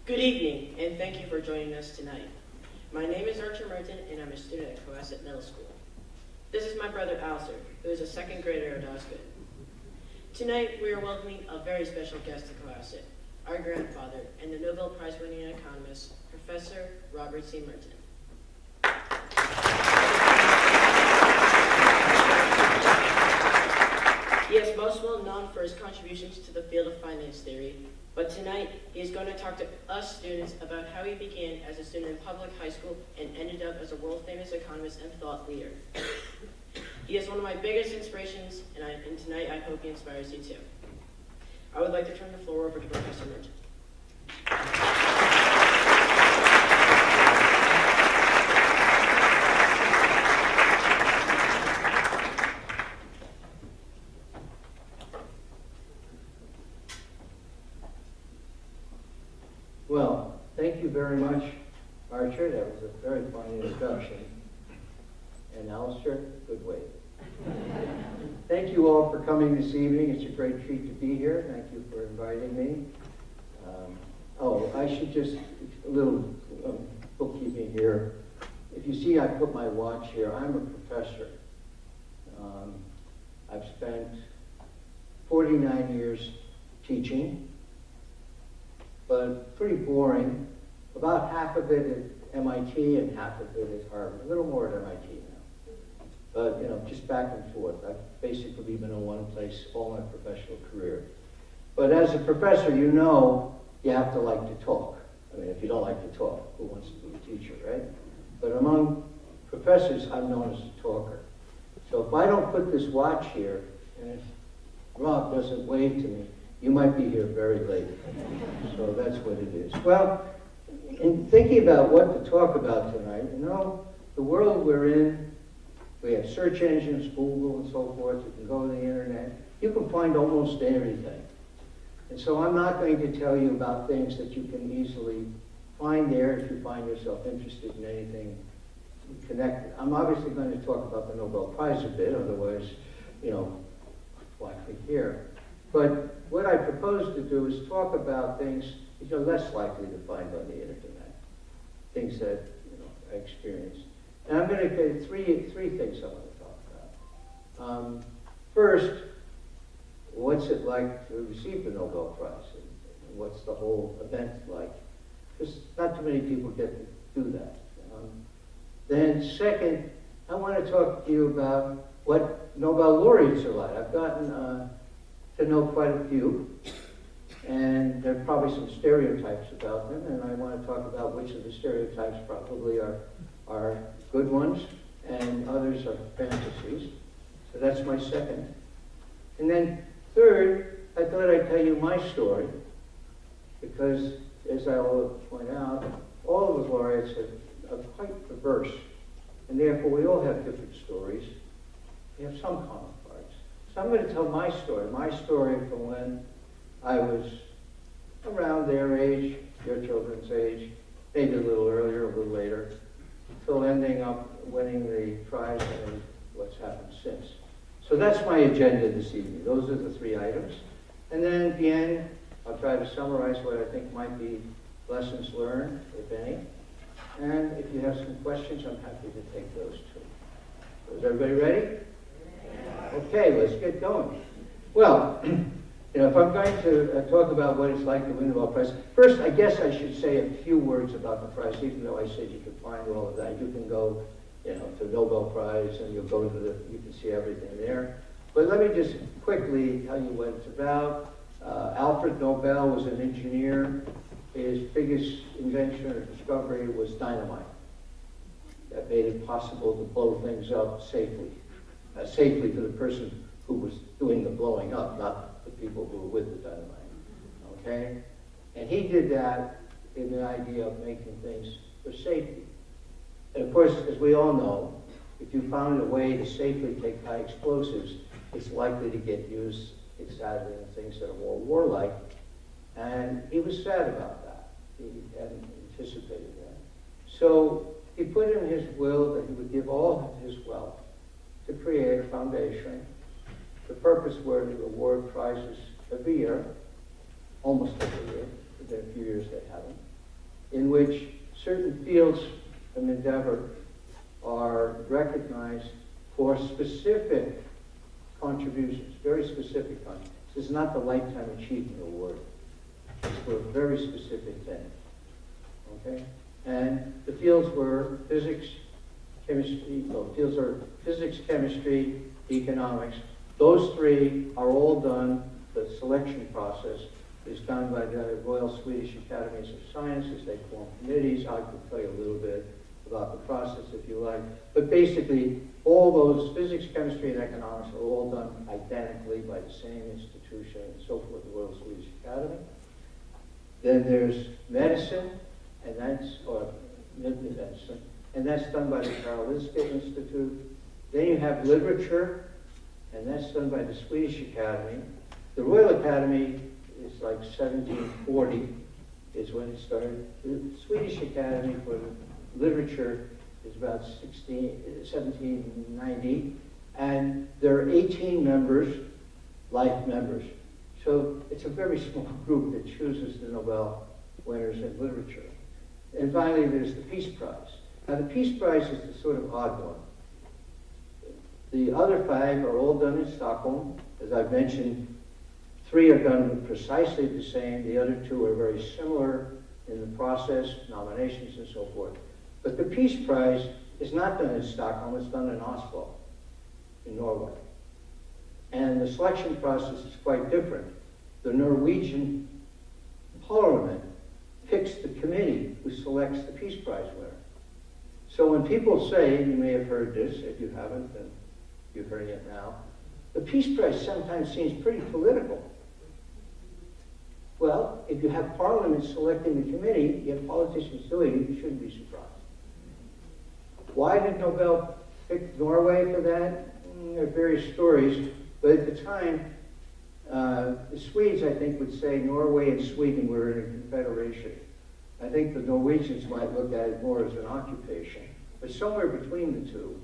Good evening, and thank you for joining us tonight. My name is C.Merton, and I'm a student at Cohasset Middle School. This is my brother Alistair, who is a second grader at Osgood. Tonight, we are welcoming a very special guest to Cohasset, our grandfather and the Nobel Prize-winning economist, Professor Robert C. Merton. He is most well known for his contributions to the field of finance theory, but tonight he is going to talk to us students about how he began as a student in public high school and ended up as a world-famous economist and thought leader. He is one of my biggest inspirations, and tonight I hope he inspires you too. I would like to turn the floor over to Professor Merton. Well, thank you very much, Archer. That was a very fine introduction. And Alistair, good wait. Thank you all for coming this evening. It's a great treat to be here. Thank you for inviting me. I should just, a little bookkeeping here. If you see I put my watch here, I'm a professor. I've spent 49 years teaching, but pretty boring. About half of it at MIT and half of it at Harvard. A little more at MIT now. But, just back and forth. I've basically been in one place all my professional career. But as a professor, you have to like to talk. I mean, if you don't like to talk, who wants to be a teacher, right? But among professors, I'm known as a talker. So if I don't put this watch here, and if Rob doesn't wave to me, you might be here very late. So that's what it is. Well, in thinking about what to talk about tonight, the world we're in, we have search engines, Google and so forth. You can go to the internet. You can find almost everything. And so I'm not going to tell you about things that you can easily find there if you find yourself interested in anything connected. I'm obviously going to talk about the Nobel Prize a bit, otherwise, why we're here. But what I propose to do is talk about things that you're less likely to find on the internet, things that I experienced. And I'm going to get three things I want to talk about. First, what's it like to receive the Nobel Prize, and what's the whole event like? Because not too many people get to do that. Then second, I want to talk to you about what Nobel laureates are like. I've gotten to know quite a few, and there are probably some stereotypes about them, and I want to talk about which of the stereotypes probably are good ones, and others are fantasies. So that's my second. And then third, I thought I'd tell you my story, because as I will point out, all of the laureates are quite diverse, and therefore we all have different stories. We have some common parts. So I'm going to tell my story from when I was around their age, your children's age, maybe a little earlier, a little later, till ending up winning the prize and what's happened since. So that's my agenda this evening. Those are the three items. And then at the end, I'll try to summarize what I think might be lessons learned, if any. And if you have some questions, I'm happy to take those too. So is everybody ready? Okay, let's get going. Well, if I'm going to talk about what it's like to win the Nobel Prize, first, I guess I should say a few words about the prize, even though I said you could find all of that. You can go, to Nobel Prize, and you'll go to you can see everything there. But let me just quickly tell you what it's about. Alfred Nobel was an engineer. His biggest invention or discovery was dynamite. That made it possible to blow things up safely. Safely for the person who was doing the blowing up, not the people who were with the dynamite. Okay? And he did that in the idea of making things for safety. And of course, as we all know, if you found a way to safely take high explosives, it's likely to get used, sadly, in things that are more warlike. And he was sad about that. He hadn't anticipated that. So he put in his will that he would give all of his wealth to create a foundation. The purpose were to award prizes every year, almost every year. There have been a few years they haven't. in which certain fields of endeavor are recognized for specific contributions, very specific contributions. This is not the Lifetime Achievement Award. It's for a very specific thing. Okay? And the fields were physics, chemistry, well, fields are physics, chemistry, economics. Those three are all done, the selection process is done by the Royal Swedish Academies of Sciences. They form committees. I could tell you a little bit about the process if you like. But basically, all those physics, chemistry, and economics are all done identically by the same institution and so forth, the Royal Swedish Academy. Then there's medicine, and that's done by the Karolinska Institute. Then you have literature, and that's done by the Swedish Academy. The Royal Academy is like 1740 is when it started. The Swedish Academy for literature is about 1790, and there are 18 members, life members. So it's a very small group that chooses the Nobel winners in literature. And finally, there's the Peace Prize. Now, the Peace Prize is the sort of odd one. The other five are all done in Stockholm. As I've mentioned, three are done precisely the same. The other two are very similar in the process, nominations and so forth. But the Peace Prize is not done in Stockholm, it's done in Oslo, in Norway. And the selection process is quite different. The Norwegian Parliament picks the committee who selects the Peace Prize winner. So when people say, you may have heard this, if you haven't, then you're hearing it now, the Peace Prize sometimes seems pretty political. Well, if you have Parliament selecting the committee, you have politicians doing it, you shouldn't be surprised. Why did Nobel pick Norway for that? There are various stories, but at the time, the Swedes, I think, would say Norway and Sweden were in a confederation. I think the Norwegians might look at it more as an occupation, but somewhere between the two.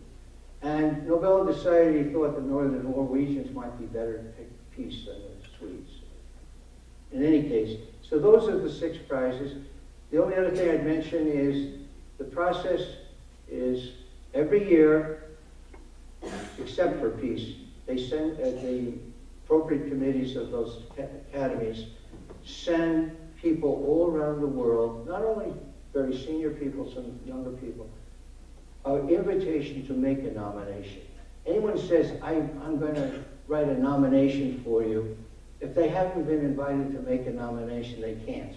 And Nobel decided he thought the Northern Norwegians might be better to pick peace than the Swedes. In any case, so those are the 6 prizes. The only other thing I'd mention is the process is every year, except for peace, they send the appropriate committees of those academies send people all around the world, not only very senior people, some younger people, an invitation to make a nomination. Anyone says, I'm going to write a nomination for you, if they haven't been invited to make a nomination, they can't.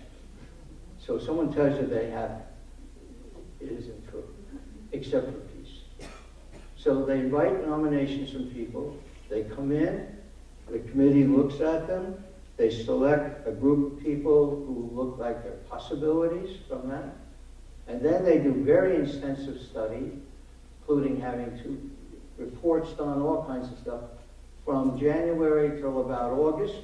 So if someone tells you they have, it isn't true, except for peace. So they invite nominations from people, they come in, the committee looks at them, they select a group of people who look like there are possibilities from that, and then they do very extensive study, including having reports done, all kinds of stuff, from January till about August,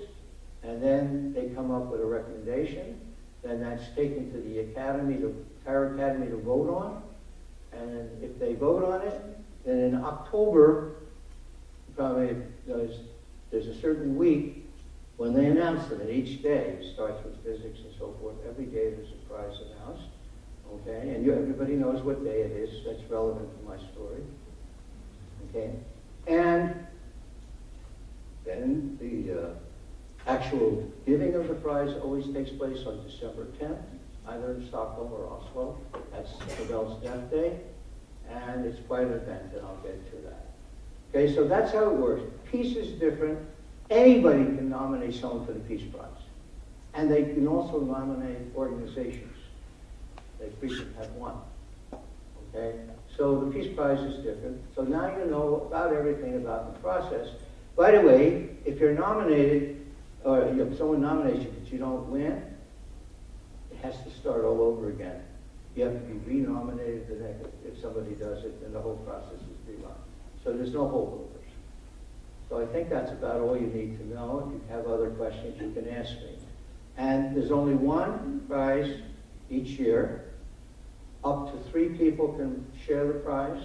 and then they come up with a recommendation, then that's taken to the Academy, the entire Academy to vote on, and if they vote on it, then in October, probably there's a certain week when they announce them, and each day starts with physics and so forth. Every day there's a prize announced, okay? And everybody knows what day it is. That's relevant to my story, okay? And then the actual giving of the prize always takes place on December 10th, either in Stockholm or Oslo. That's Nobel's death day, and it's quite an event, and I'll get to that. Okay, so that's how it works. Peace is different. Anybody can nominate someone for the Peace Prize. And they can also nominate organizations. They frequently have one. Okay? So the Peace Prize is different. So now you know about everything about the process. By the way, if you're nominated, or if someone nominates you but you don't win, it has to start all over again. You have to be re-nominated if somebody does it, then the whole process is rerun. So there's no holdovers. So I think that's about all you need to know. If you have other questions, you can ask me. And there's only one prize each year. Up to 3 people can share the prize,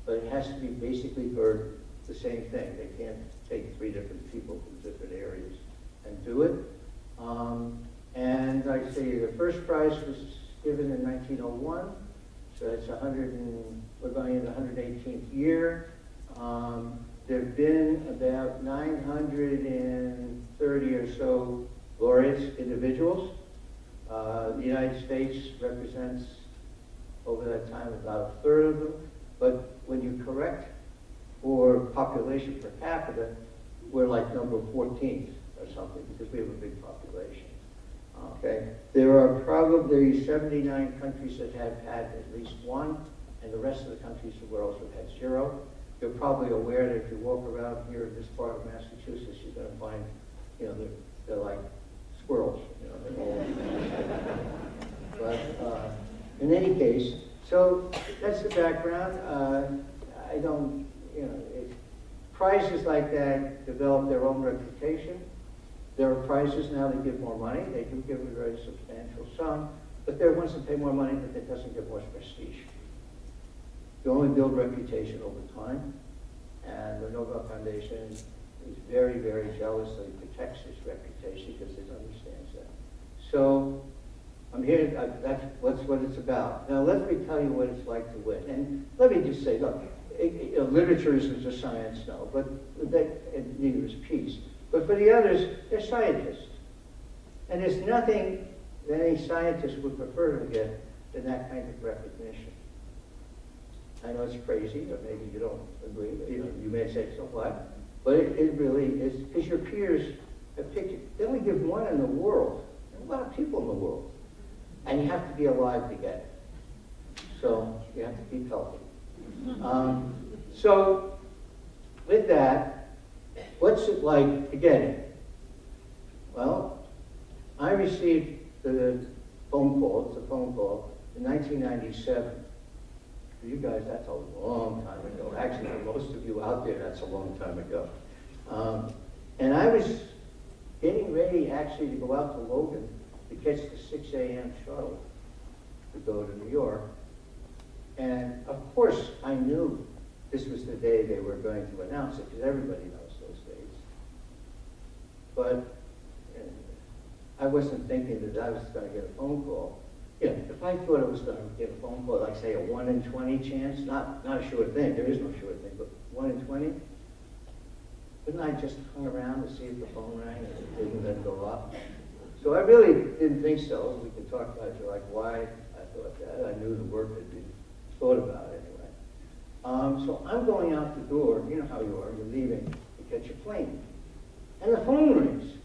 but it has to be basically for the same thing. They can't take 3 different people from different areas and do it. And I'd say the first prize was given in 1901, so it's we're going into the 118th year. There have been about 930 or so laureates, individuals. The United States represents, over that time, about a third of them. But when you correct for population per capita, we're like number 14th or something, because we have a big population. Okay, there are probably 79 countries that have had at least one, and the rest of the countries of the world have had 0. You're probably aware that if you walk around here in this part of Massachusetts, you're going to find, they're like squirrels, they're all. But in any case, so that's the background. I don't, prizes like that develop their own reputation. There are prizes now that give more money. They do give a very substantial sum, but there are ones that pay more money, but that doesn't give more prestige. You only build reputation over time, and the Nobel Foundation is very, very jealously protects its reputation because it understands that. So I'm here, that's what it's about. Now let me tell you what it's like to win. And let me just say, look, literature isn't a science, no, but neither is peace. But for the others, they're scientists. And there's nothing that any scientist would prefer to get than that kind of recognition. I know it's crazy, or maybe you don't agree, but you may say, so what? But it really is, because your peers have picked you. They only give one in the world. There are a lot of people in the world. And you have to be alive to get it. So you have to keep healthy. So with that, what's it like to get it? Well, I received the phone call, it's a phone call, in 1997. For you guys, that's a long time ago. Actually, for most of you out there, that's a long time ago. And I was getting ready, actually, to go out to Logan to catch the 6 a.m. shuttle to go to New York. And, of course, I knew this was the day they were going to announce it, because everybody knows those days. But I wasn't thinking that I was going to get a phone call. If I thought I was going to get a phone call, like say a 1 in 20 chance, not a sure thing, there is no sure thing, but 1 in 20, wouldn't I just hung around to see if the phone rang and it didn't then go off? So I really didn't think so. We could talk about it, like why I thought that. I knew the work had been thought about anyway. So I'm going out the door, you know how you are, you're leaving to catch a plane. And the phone rings.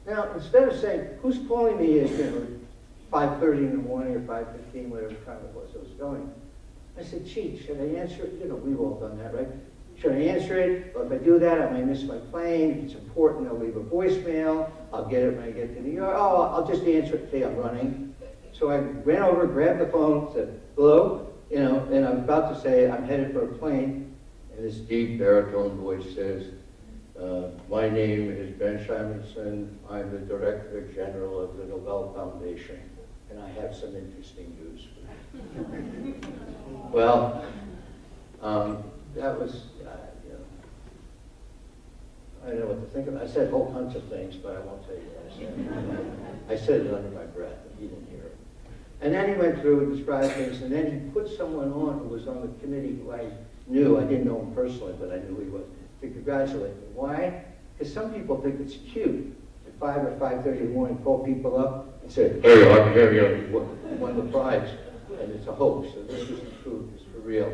Now, instead of saying, who's calling me at 5:30 in the morning or 5:15, whatever time it was going, I said, gee, should I answer it? We've all done that, right? Should I answer it? Well, if I do that, I might miss my plane. If it's important, I'll leave a voicemail. I'll get it when I get to New York. Oh, I'll just answer it. Say I'm running. So I ran over, grabbed the phone, said, hello? And I'm about to say I'm headed for a plane. And this deep baritone voice says, my name is Ben Shimerson. I'm the Director General of the Nobel Foundation, and I have some interesting news for you. Well, that was, I don't know what to think of. I said whole bunch of things, but I won't tell you what I said. I said it under my breath, and he didn't hear it. And then he went through and described things, and then he put someone on who was on the committee who I knew. I didn't know him personally, but I knew he was, to congratulate me. Why? Because some people think it's cute at 5 or 5:30 in the morning, call people up and say, hey, I'm here, you won the prize. And it's a hoax, so this isn't true, it's for real.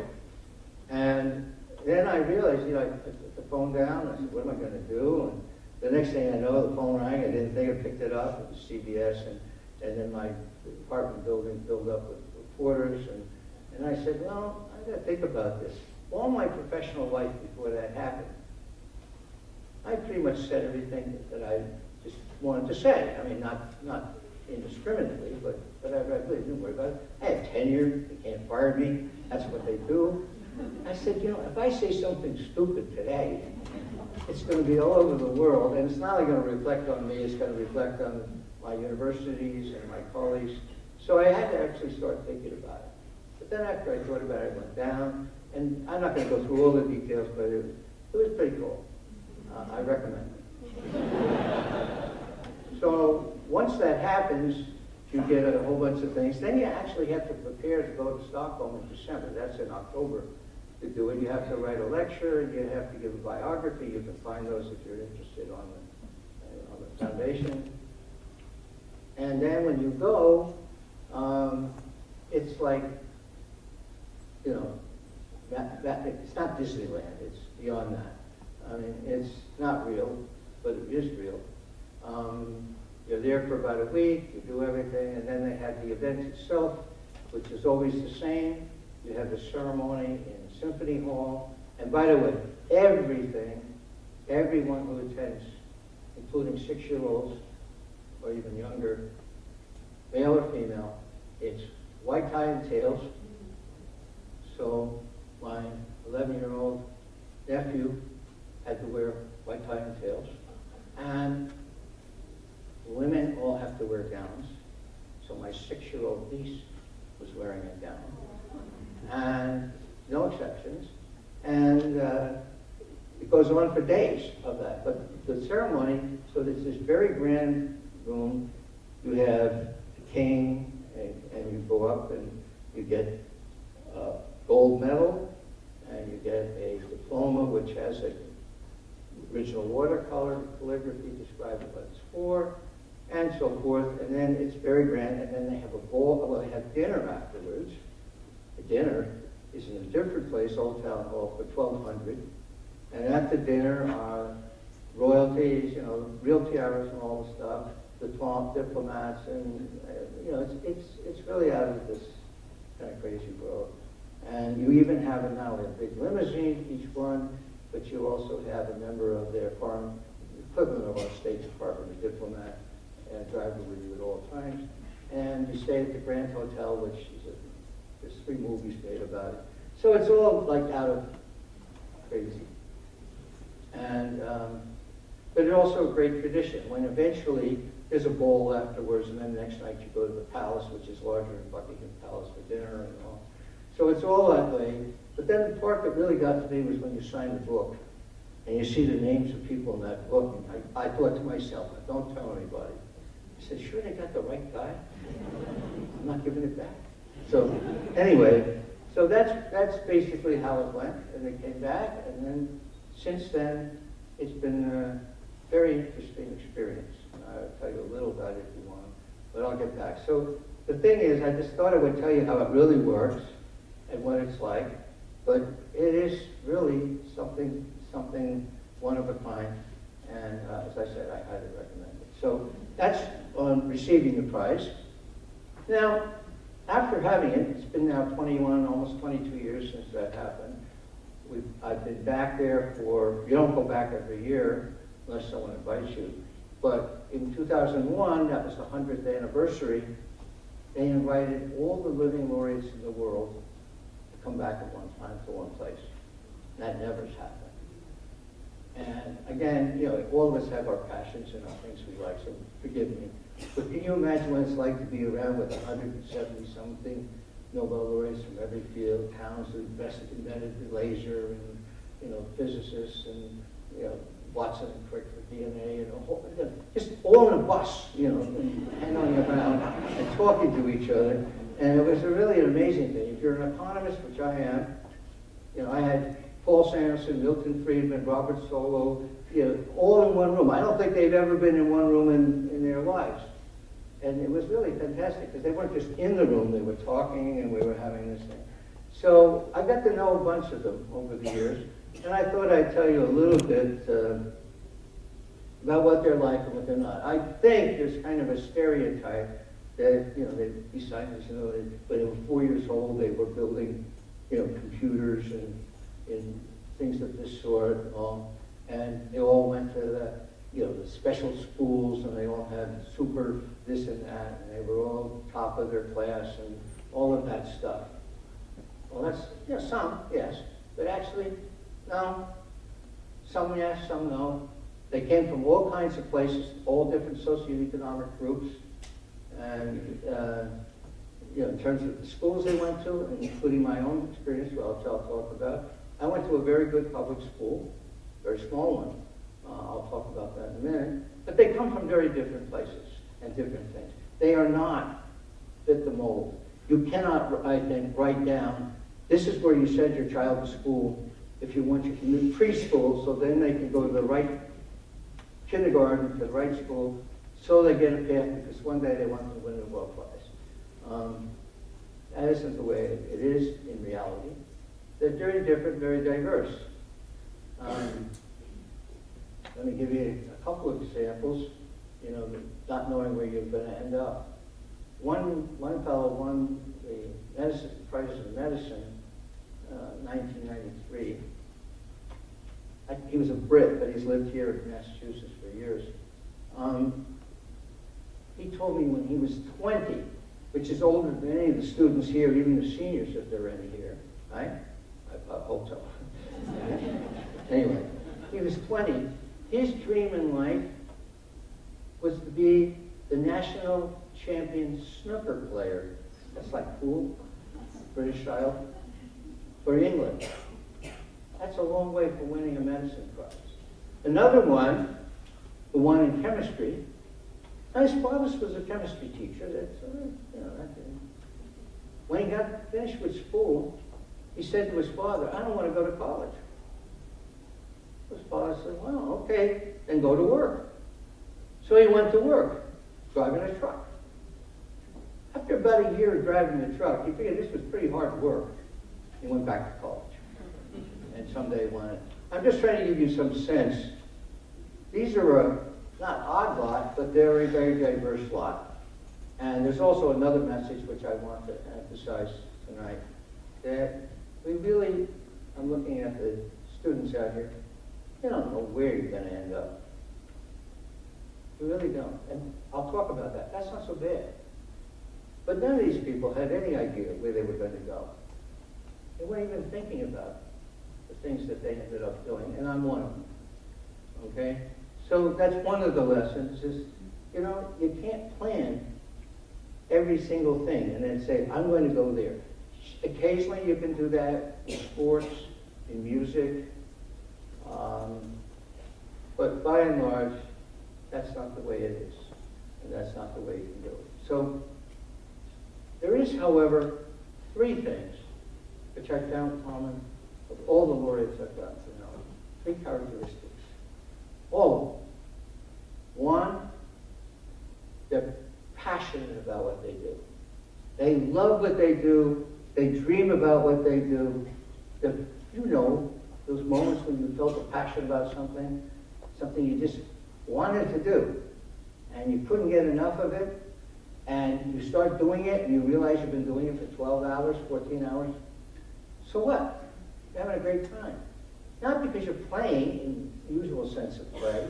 And then I realized, I put the phone down, I said, what am I going to do? And the next thing I know, the phone rang, I didn't think I picked it up, it was CBS, and then my apartment building filled up with reporters, and I said, well, I got to think about this. All my professional life before that happened, I pretty much said everything that I just wanted to say. I mean, not indiscriminately, but I really didn't worry about it. I have tenure, they can't fire me, that's what they do. I said, if I say something stupid today, it's going to be all over the world, and it's not only going to reflect on me, it's going to reflect on my universities and my colleagues. So I had to actually start thinking about it. But then after I thought about it, I went down, and I'm not going to go through all the details, but it was pretty cool. I recommend it. So once that happens, you get a whole bunch of things. Then you actually have to prepare to go to Stockholm in December. That's in October to do it. You have to write a lecture, you have to give a biography. You can find those if you're interested on the foundation. And then when you go, it's like, you know, it's not Disneyland, it's beyond that. I mean, it's not real, but it is real. You're there for about a week, you do everything, and then they have the event itself, which is always the same. You have the ceremony in Symphony Hall. And by the way, everyone who attends, including 6-year-olds or even younger, male or female, it's white tie and tails. So my 11-year-old nephew had to wear white tie and tails. And women all have to wear gowns. So my 6-year-old niece was wearing a gown. And no exceptions. And it goes on for days of that. But the ceremony, so there's this very grand room. You have the king, and you go up and you get a gold medal, and you get a diploma which has an original watercolor calligraphy describing what it's for, and so forth. And then it's very grand, and then they have a ball, well, they have dinner afterwards. The dinner is in a different place, Old Town Hall, for 1,200. And at the dinner are royalties, you know, real tiaras and all the stuff, the diplomats, and you know, it's really out of this kind of crazy world. And you even have now a big limousine, each one, but you also have a member of their foreign equivalent of our State Department, a diplomat, and a driver with you at all times. And you stay at the Grand Hotel, which is there's 3 movies made about it. So it's all like out of crazy. And but it's also a great tradition. When eventually there's a bowl afterwards, and then the next night you go to the palace, which is larger than Buckingham Palace, for dinner and all. So it's all that way. But then the part that really got to me was when you sign the book, and you see the names of people in that book. And I thought to myself, don't tell anybody. I said, sure they got the right guy? I'm not giving it back. So anyway, so that's basically how it went. And they came back, and then since then, it's been a very interesting experience. And I'll tell you a little about it if you want, but I'll get back. So the thing is, I just thought I would tell you how it really works and what it's like, but it is really something one of a kind, and as I said, I highly recommend it. So that's on receiving the prize. Now, after having it, it's been now 21, almost 22 years since that happened. I've been back there for, you don't go back every year unless someone invites you, but in 2001, that was the 100th anniversary, they invited all the living laureates in the world to come back at one time to one place. That never has happened. And again, you know, all of us have our passions and our things we like, so forgive me. But can you imagine what it's like to be around with 170-something Nobel laureates from every field, towns who invented the laser, and you know, physicists, and you know, Watson and Crick for DNA, and just all in a bus, you know, and hanging around and talking to each other. And it was really an amazing thing. If you're an economist, which I am, you know, I had Paul Sanderson, Milton Friedman, Robert Solow, you know, all in one room. I don't think they've ever been in one room in their lives. And it was really fantastic because they weren't just in the room, they were talking and we were having this thing. So I got to know a bunch of them over the years, and I thought I'd tell you a little bit about what they're like and what they're not. I think there's kind of a stereotype that, you know, they'd be scientists, you know, when they were 4 years old, they were building, you know, computers and things of this sort and all. And they all went to the, you know, the special schools, and they all had super this and that, and they were all top of their class and all of that stuff. Well, that's, you know, some, yes, but actually, no. Some yes, some no. They came from all kinds of places, all different socioeconomic groups, and you know, in terms of the schools they went to, and including my own experience, which I'll talk about. I went to a very good public school, very small one. I'll talk about that in a minute. But they come from very different places and different things. They are not fit the mold. You cannot, I think, write down, this is where you send your child to school if you want your preschool, so then they can go to the right kindergarten, to the right school, so they get a path, because one day they want to win the Nobel Prize. That isn't the way it is in reality. They're very different, very diverse. Let me give you a couple of examples, not knowing where you're going to end up. One fellow won the Prize of Medicine, 1993. He was a Brit, but he's lived here in Massachusetts for years. He told me when he was 20, which is older than any of the students here, even the seniors, if there are any here, right? I hope so. Anyway, he was 20. His dream in life was to be the national champion snooker player. That's like pool, British style, for England. That's a long way from winning a medicine prize. Another one, the one in chemistry. Now, his father was a chemistry teacher. When he got finished with school, he said to his father, I don't want to go to college. His father said, well, okay, then go to work. So he went to work, driving a truck. After about a year of driving the truck, he figured this was pretty hard work. He went back to college. And someday wanted. I'm just trying to give you some sense. These are a not odd lot, but they're a very diverse lot. And there's also another message which I want to emphasize tonight, that we really, I'm looking at the students out here, you don't know where you're going to end up. You really don't. And I'll talk about that. That's not so bad. But none of these people had any idea where they were going to go. They weren't even thinking about the things that they ended up doing, and I'm one of them. Okay? So that's one of the lessons is, you can't plan every single thing and then say, I'm going to go there. Occasionally you can do that in sports, in music, but by and large, that's not the way it is, and that's not the way you can do it. So there is, however, three things which I found common of all the laureates I've gotten to know. Three characteristics. All of them. One, they're passionate about what they do. They love what they do. They dream about what they do. Those moments when you felt a passion about something you just wanted to do, and you couldn't get enough of it, and you start doing it, and you realize you've been doing it for 12 hours, 14 hours. So what? You're having a great time. Not because you're playing in the usual sense of play,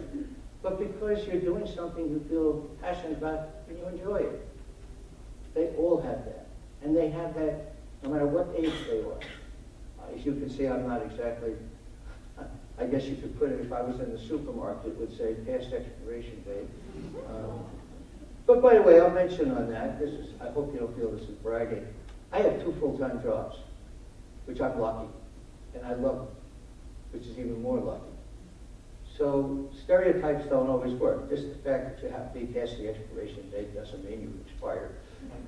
but because you're doing something you feel passionate about and you enjoy it. They all have that. And they have that no matter what age they are. As you can see, I'm not exactly, I guess you could put it, if I was in the supermarket, it would say past expiration date. But by the way, I'll mention on that, I hope you don't feel this is bragging. I have 2 full-time jobs, which I'm lucky, and I love them, which is even more lucky. So stereotypes don't always work. Just the fact that you have to be past the expiration date doesn't mean you've expired.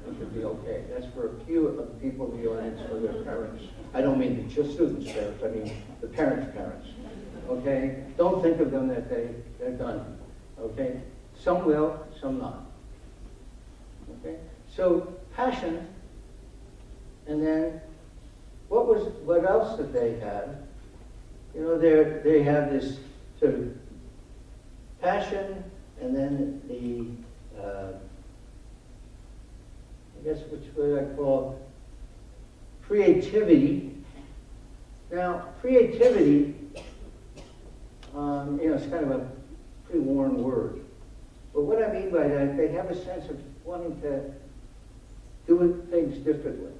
It could be okay. That's for a few of the people in the audience or their parents. I don't mean just students' parents, I mean the parents' parents. Okay? Don't think of them that they're done. Okay? Some will, some not. Okay? So passion, and then what else did they have? They have this sort of passion, and then which what I call creativity. Now, creativity, it's kind of a pretty worn word. But what I mean by that, they have a sense of wanting to do things differently.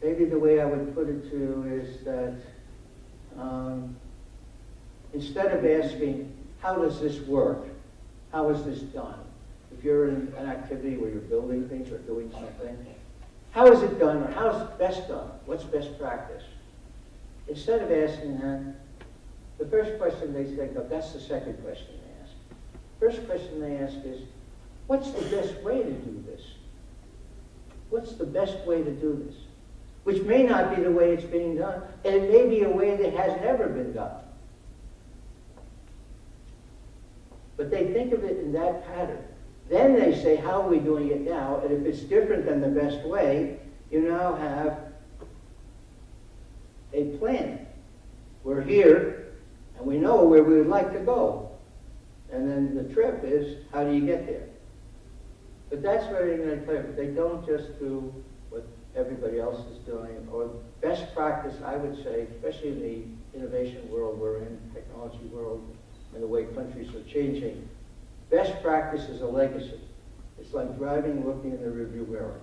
Maybe the way I would put it to you is that instead of asking, how does this work? How is this done? If you're in an activity where you're building things or doing something, how is it done or how's it best done? What's best practice? Instead of asking that, the first question they think of, that's the second question they ask. First question they ask is, what's the best way to do this? what's the best way to do this? Which may not be the way it's being done, and it may be a way that has never been done. But they think of it in that pattern. Then they say, how are we doing it now? And if it's different than the best way, you now have a plan. We're here, and we know where we would like to go. And then the trip is, how do you get there? But that's very, very clever. They don't just do what everybody else is doing, or best practice, I would say, especially in the innovation world we're in, technology world, and the way countries are changing. Best practice is a legacy. It's like driving, looking in the rearview mirror.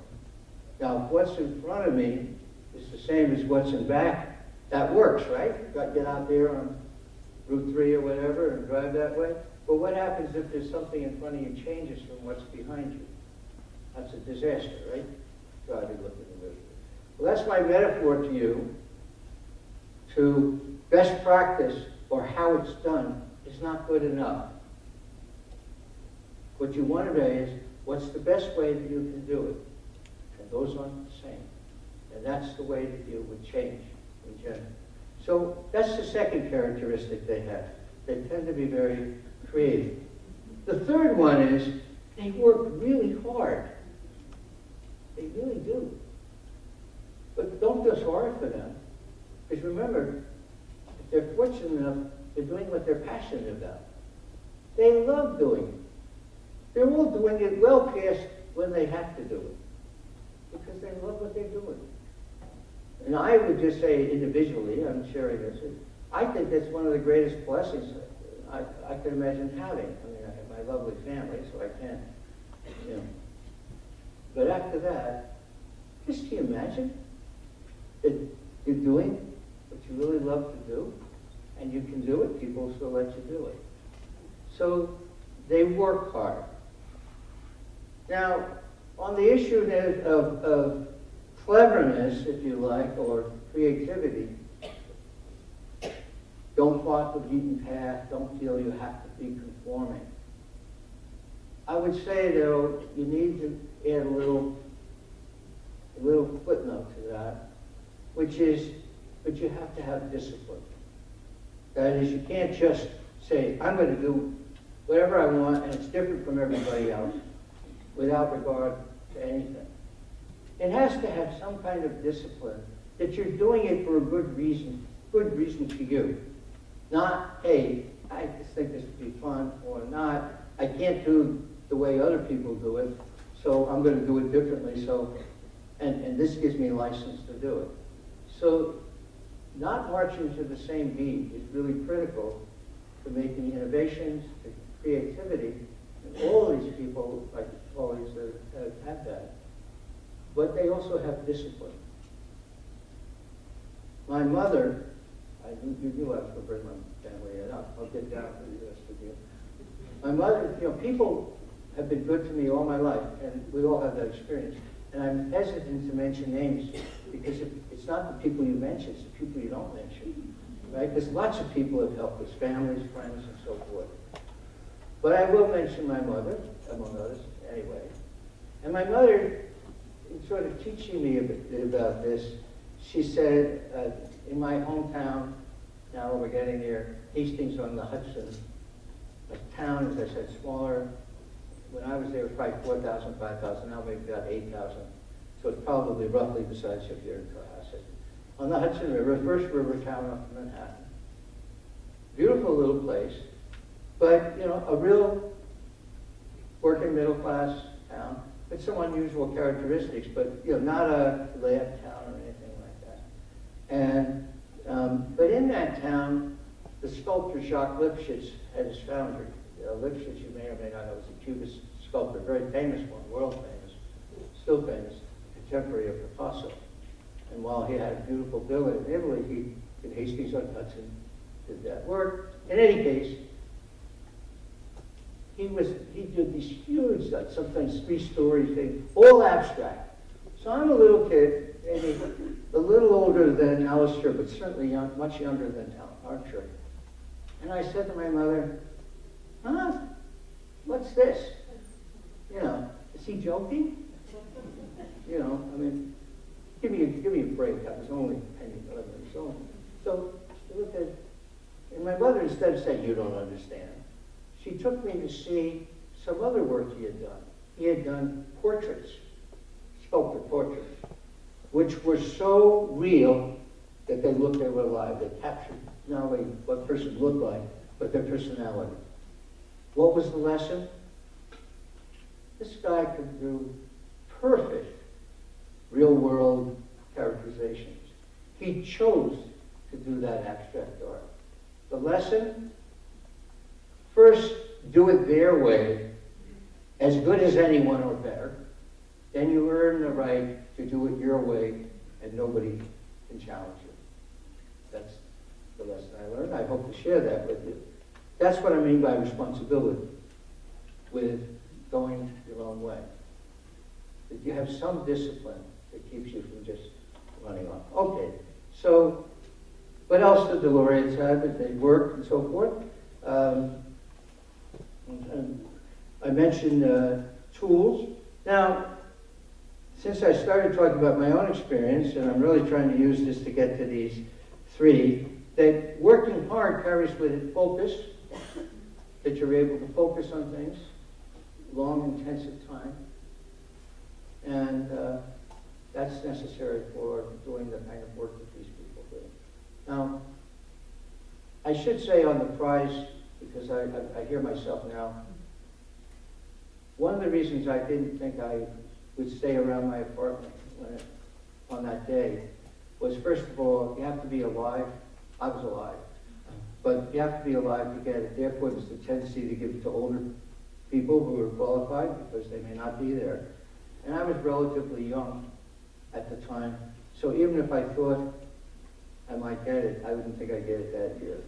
Now, what's in front of me is the same as what's in back. That works, right? You've got to get out there on Route 3 or whatever and drive that way. But what happens if there's something in front of you changes from what's behind you? That's a disaster, right? Driving, looking in the rearview. Well, that's my metaphor to you. To best practice, or how it's done, is not good enough. What you want to know is, what's the best way that you can do it? And those aren't the same. And that's the way to deal with change in general. So that's the second characteristic they have. They tend to be very creative. The third one is, they work really hard. They really do. But don't go hard for them. Because remember, if they're fortunate enough, they're doing what they're passionate about. They love doing it. They're all doing it well past when they have to do it. Because they love what they're doing. And I would just say individually, I'm sharing this, I think that's one of the greatest blessings I could imagine having. I mean, I have my lovely family, so I can't, you know. But after that, just can you imagine that you're doing what you really love to do, and you can do it, people still let you do it. So they work hard. Now, on the issue of cleverness, if you like, or creativity, don't walk the beaten path, don't feel you have to be conforming. I would say, though, you need to add a little footnote to that, which is, but you have to have discipline. That is, you can't just say, I'm going to do whatever I want, and it's different from everybody else, without regard to anything. It has to have some kind of discipline, that you're doing it for a good reason to you. Not, hey, I just think this would be fun, or not, I can't do the way other people do it, so I'm going to do it differently, so, and this gives me license to do it. So, not marching to the same beat is really critical to making innovations, to creativity, and all these people, like all these that have that. But they also have discipline. My mother, you knew I was going to bring my family in. I'll get down to the rest of you. My mother, you know, people have been good to me all my life, and we all have that experience. And I'm hesitant to mention names, because it's not the people you mention, it's the people you don't mention, right? Because lots of people have helped us, families, friends, and so forth. But I will mention my mother, among others, anyway. And my mother, in sort of teaching me a bit about this, she said, in my hometown, now we're getting there, Hastings on the Hudson, a town, as I said, smaller. When I was there, it was probably 4,000, 5,000, now maybe about 8,000. So it's probably roughly the size of here in Cohasset. On the Hudson River, first river town up in Manhattan. Beautiful little place, but, you know, a real working middle class town, with some unusual characteristics, but, you know, not a lab town or anything like that. And, but in that town, the sculptor Jacques Lipchitz had his foundry. Lipchitz, you may or may not know, was a Cubist sculptor, very famous one, world famous, still famous, contemporary of Picasso. And while he had a beautiful villa in Italy, he, in Hastings on Hudson, did that work. In any case, he did these huge, sometimes 3-story things, all abstract. So I'm a little kid, maybe a little older than Alistair, but certainly much younger than Archer. And I said to my mother, huh? What's this? You know, is he joking? you know, I mean, give me a break. I was only a penny, 11 years old. So look at, and my mother, instead of saying, you don't understand, she took me to see some other work he had done. He had done portraits, sculpted portraits, which were so real that they were alive. They captured not only what a person looked like, but their personality. What was the lesson? This guy could do perfect real-world characterizations. He chose to do that abstract art. The lesson? First, do it their way, as good as anyone or better. Then you earn the right to do it your way, and nobody can challenge you. That's the lesson I learned. I hope to share that with you. That's what I mean by responsibility, with going your own way. That you have some discipline that keeps you from just running off. Okay, so what else did the laureates have? That they worked and so forth. And I mentioned tools. Now, since I started talking about my own experience, and I'm really trying to use this to get to these three, that working hard carries with it focus, that you're able to focus on things, long, intensive time, and that's necessary for doing the kind of work that these people do. Now, I should say on the prize, because I hear myself now, one of the reasons I didn't think I would stay around my apartment on that day was, first of all, you have to be alive. I was alive. But you have to be alive to get it. Therefore, there's the tendency to give it to older people who are qualified because they may not be there. And I was relatively young at the time. So even if I thought I might get it, I wouldn't think I'd get it that year.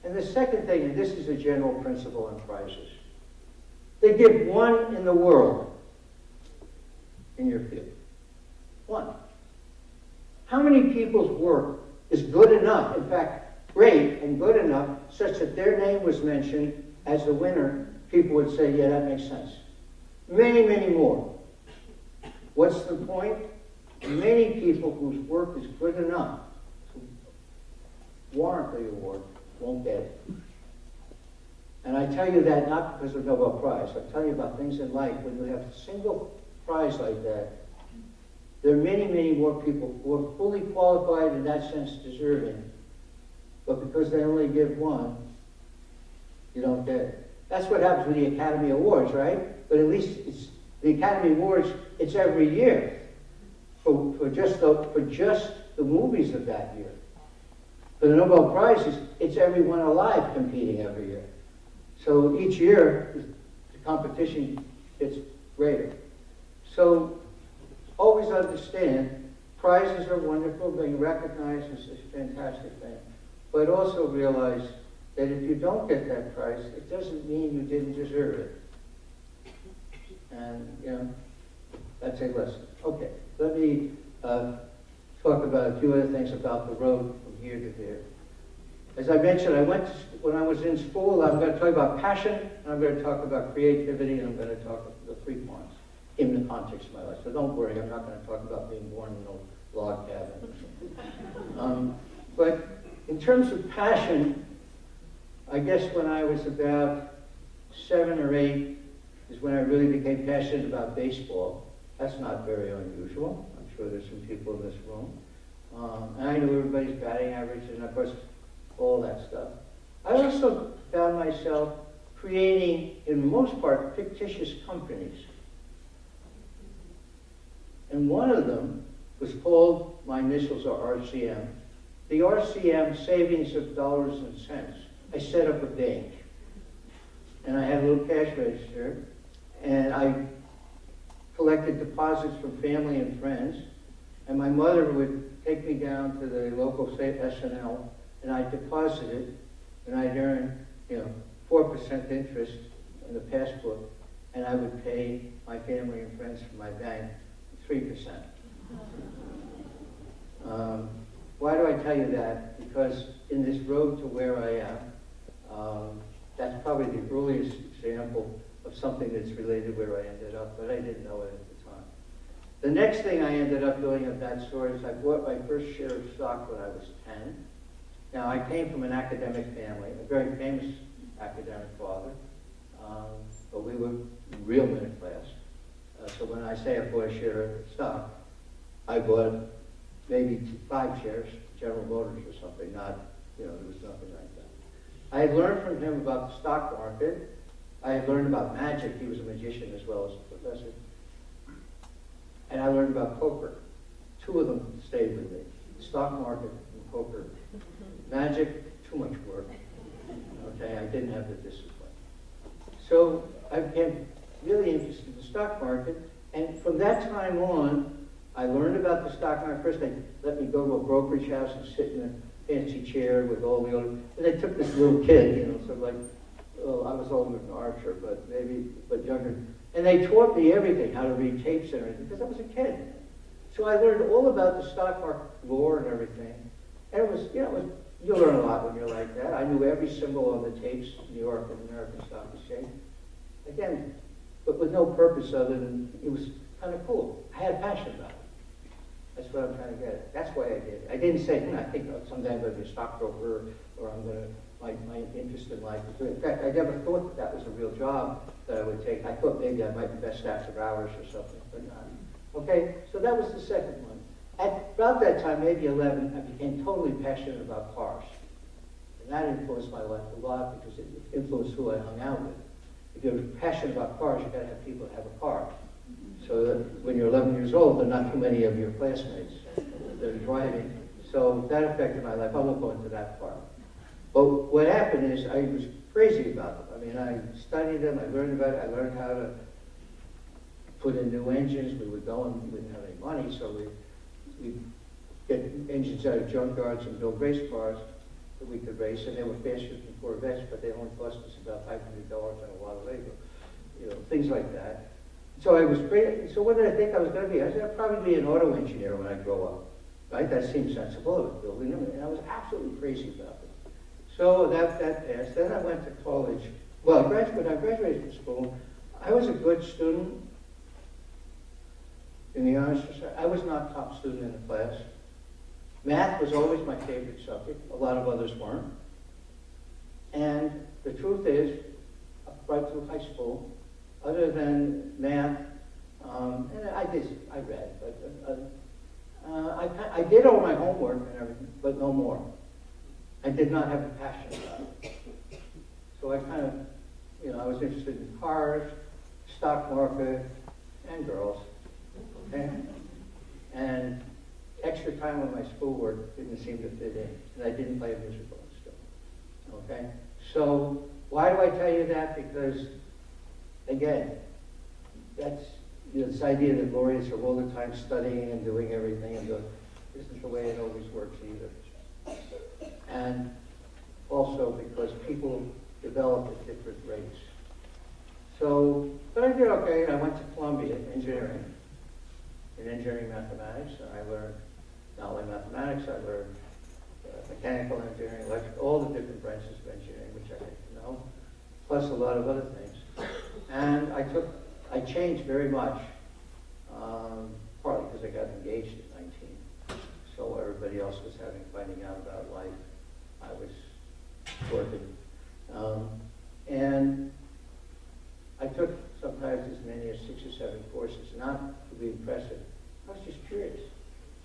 And the second thing, and this is a general principle on prizes, they give one in the world in your field. One. How many people's work is good enough, in fact, great and good enough, such that their name was mentioned as the winner, people would say, yeah, that makes sense. Many, many more. What's the point? Many people whose work is good enough to warrant the award won't get it. And I tell you that not because of Nobel Prize. I'm telling you about things in life. When you have a single prize like that, there are many, many more people who are fully qualified, in that sense deserving, but because they only give one, you don't get it. That's what happens with the Academy Awards, right? But at least it's the Academy Awards, it's every year for just the movies of that year. For the Nobel Prizes, it's everyone alive competing every year. So each year, the competition gets greater. So always understand, prizes are wonderful, being recognized is a fantastic thing. But also realize that if you don't get that prize, it doesn't mean you didn't deserve it. And, you know, that's a lesson. Okay, let me talk about a few other things about the road from here to there. As I mentioned, when I was in school, I'm going to talk about passion, and I'm going to talk about creativity, and I'm going to talk about the 3 points in the context of my life. So don't worry, I'm not going to talk about being born in a log cabin. But in terms of passion, I guess when I was about 7 or 8 is when I really became passionate about baseball. That's not very unusual. I'm sure there's some people in this room. And I knew everybody's batting average and, of course, all that stuff. I also found myself creating, in most part, fictitious companies. And one of them was called, my initials are RCM, the RCM Savings of Dollars and Cents. I set up a bank, and I had a little cash register, and I collected deposits from family and friends, and my mother would take me down to the local SNL, and I'd deposit it, and I'd earn, 4% interest in the passbook, and I would pay my family and friends from my bank 3%. Why do I tell you that? Because in this road to where I am, that's probably the earliest example of something that's related where I ended up, but I didn't know it at the time. The next thing I ended up doing of that sort is I bought my first share of stock when I was 10. Now, I came from an academic family, a very famous academic father, but we were real middle class. So when I say I bought a share of stock, I bought maybe 5 shares, General Motors or something, not, there was nothing like that. I had learned from him about the stock market. I had learned about magic. He was a magician as well as a professor. And I learned about poker. 2 of them stayed with me. The stock market and poker. Magic, too much work. Okay, I didn't have the discipline. So I became really interested in the stock market. And from that time on, I learned about the stock market. First, they let me go to a brokerage house and sit in a fancy chair with all the other, and they took this little kid, sort of like, well, I was older than Archer, but younger. And they taught me everything, how to read tapes and everything, because I was a kid. So I learned all about the stock market lore and everything. And it was, you learn a lot when you're like that. I knew every symbol on the tapes, New York and American Stock Exchange. Again, but with no purpose other than it was kind of cool. I had a passion about it. That's what I'm trying to get at. That's why I did it. I didn't say, I think someday I'm going to be a stockbroker, or I'm going to, my interest in life is. In fact, I never thought that was a real job that I would take. I thought maybe I might invest after hours or something, but not. Okay, so that was the second one. At about that time, maybe 11, I became totally passionate about cars. And that influenced my life a lot because it influenced who I hung out with. If you're passionate about cars, you've got to have people that have a car. So that when you're 11 years old, there are not too many of your classmates that are driving. So that affected my life. I won't go into that part. But what happened is I was crazy about them. I mean, I studied them. I learned about it. I learned how to put in new engines. We would go and we didn't have any money, so we'd get engines out of junkyards and build race cars that we could race. And they were faster than Corvettes, but they only cost us about $500 and a lot of labor. Things like that. So I was great. So what did I think I was going to be? I said I'd probably be an auto engineer when I grow up. Right? That seemed sensible. I was building them, and I was absolutely crazy about it. So that passed. Then I went to college. Well, when I graduated from school, I was a good student in the honor society. I was not top student in the class. Math was always my favorite subject. A lot of others weren't. And the truth is, right through high school, other than math, and I read, but I did all my homework and everything, but no more. I did not have a passion about it. So I kind of, I was interested in cars, stock market, and girls. Okay? And extra time on my schoolwork didn't seem to fit in, and I didn't play a musical instrument. Okay? So why do I tell you that? Because again, that's this idea that laureates are all the time studying and doing everything, and isn't the way it always works either. And also because people develop at different rates. So, but I did okay. I went to Columbia, engineering, in engineering mathematics, and I learned not only mathematics, I learned mechanical engineering, electrical, all the different branches of engineering, which I had to know, plus a lot of other things. And I changed very much, partly because I got engaged at 19. So everybody else was finding out about life. I was working. And I took sometimes as many as 6 or 7 courses, not to be impressive. I was just curious.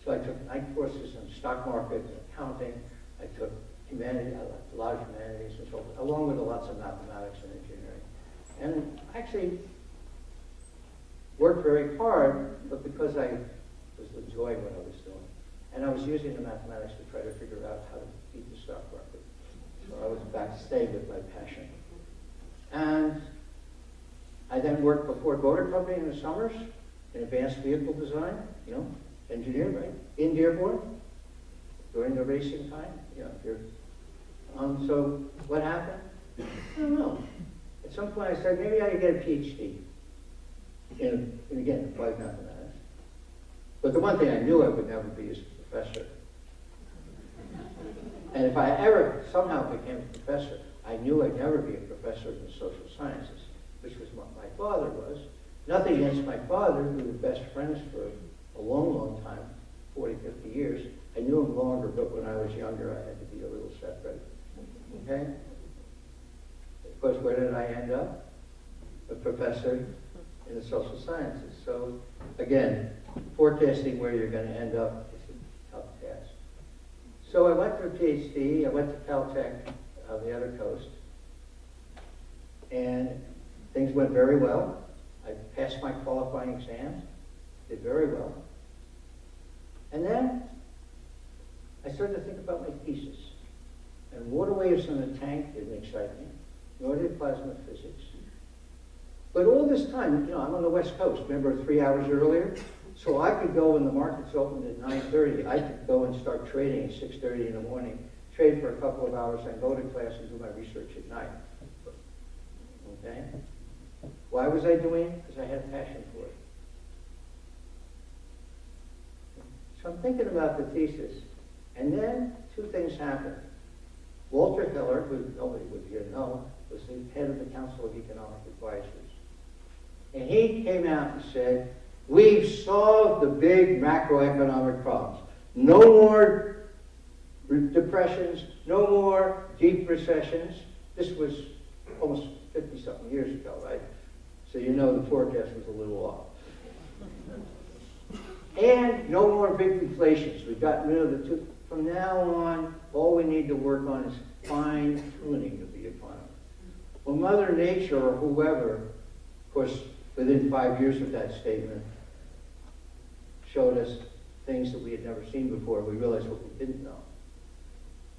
So I took 9 courses on stock market and accounting. I took humanities, a lot of humanities and so forth, along with lots of mathematics and engineering. And actually worked very hard, but because I was enjoying what I was doing. And I was using the mathematics to try to figure out how to beat the stock market. So I was back to stay with my passion. And I then worked for Ford Motor Company in the summers in advanced vehicle design, engineer, right? In Dearborn, during the racing time. So what happened? I don't know. At some point I said, maybe I could get a PhD in again, applied mathematics. But the one thing I knew I would never be is a professor. And if I ever somehow became a professor, I knew I'd never be a professor in the social sciences, which was what my father was. Nothing against my father, we were best friends for a long, long time, 40, 50 years. I knew him longer, but when I was younger, I had to be a little separate. Okay? Of course, where did I end up? A professor in the social sciences. So, again, forecasting where you're going to end up is a tough task. So I went for a PhD. I went to Caltech on the other coast. And things went very well. I passed my qualifying exams, did very well. And then I started to think about my thesis. And water waves in the tank didn't excite me, nor did plasma physics. But all this time, I'm on the West Coast, remember 3 hours earlier? So I could go when the markets opened at 9:30. I could go and start trading at 6:30 in the morning, trade for a couple of hours, and go to class and do my research at night. Okay? Why was I doing it? Because I had a passion for it. So I'm thinking about the thesis, and then two things happened. Walter Hiller, who nobody would here know, was the head of the Council of Economic Advisors. And he came out and said, we've solved the big macroeconomic problems. No more depressions, no more deep recessions. This was almost 50-something years ago, right? So you know the forecast was a little off. And no more big inflations. We've gotten rid of the two. From now on, all we need to work on is fine-tuning of the economy. Well, Mother Nature or whoever, of course, within 5 years of that statement, showed us things that we had never seen before. We realized what we didn't know.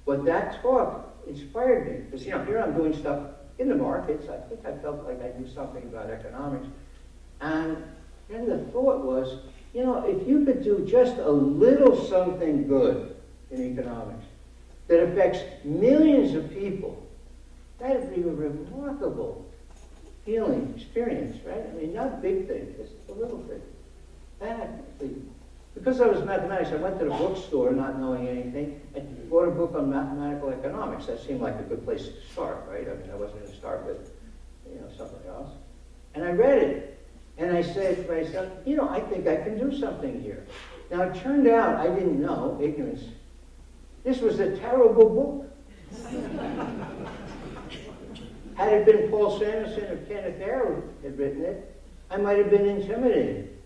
But that talk inspired me. Because, here I'm doing stuff in the markets. I think I felt like I knew something about economics. And then the thought was, if you could do just a little something good in economics that affects millions of people, that would be a remarkable feeling, experience, right? I mean, not big things, just a little thing. Because I was mathematics, I went to the bookstore not knowing anything and bought a book on mathematical economics. That seemed like a good place to start, right? I mean, I wasn't going to start with, something else. And I read it. And I said to myself, I think I can do something here. Now, it turned out, I didn't know, ignorance, this was a terrible book. Had it been Paul Samuelson or Kenneth Arrow had written it, I might have been intimidated.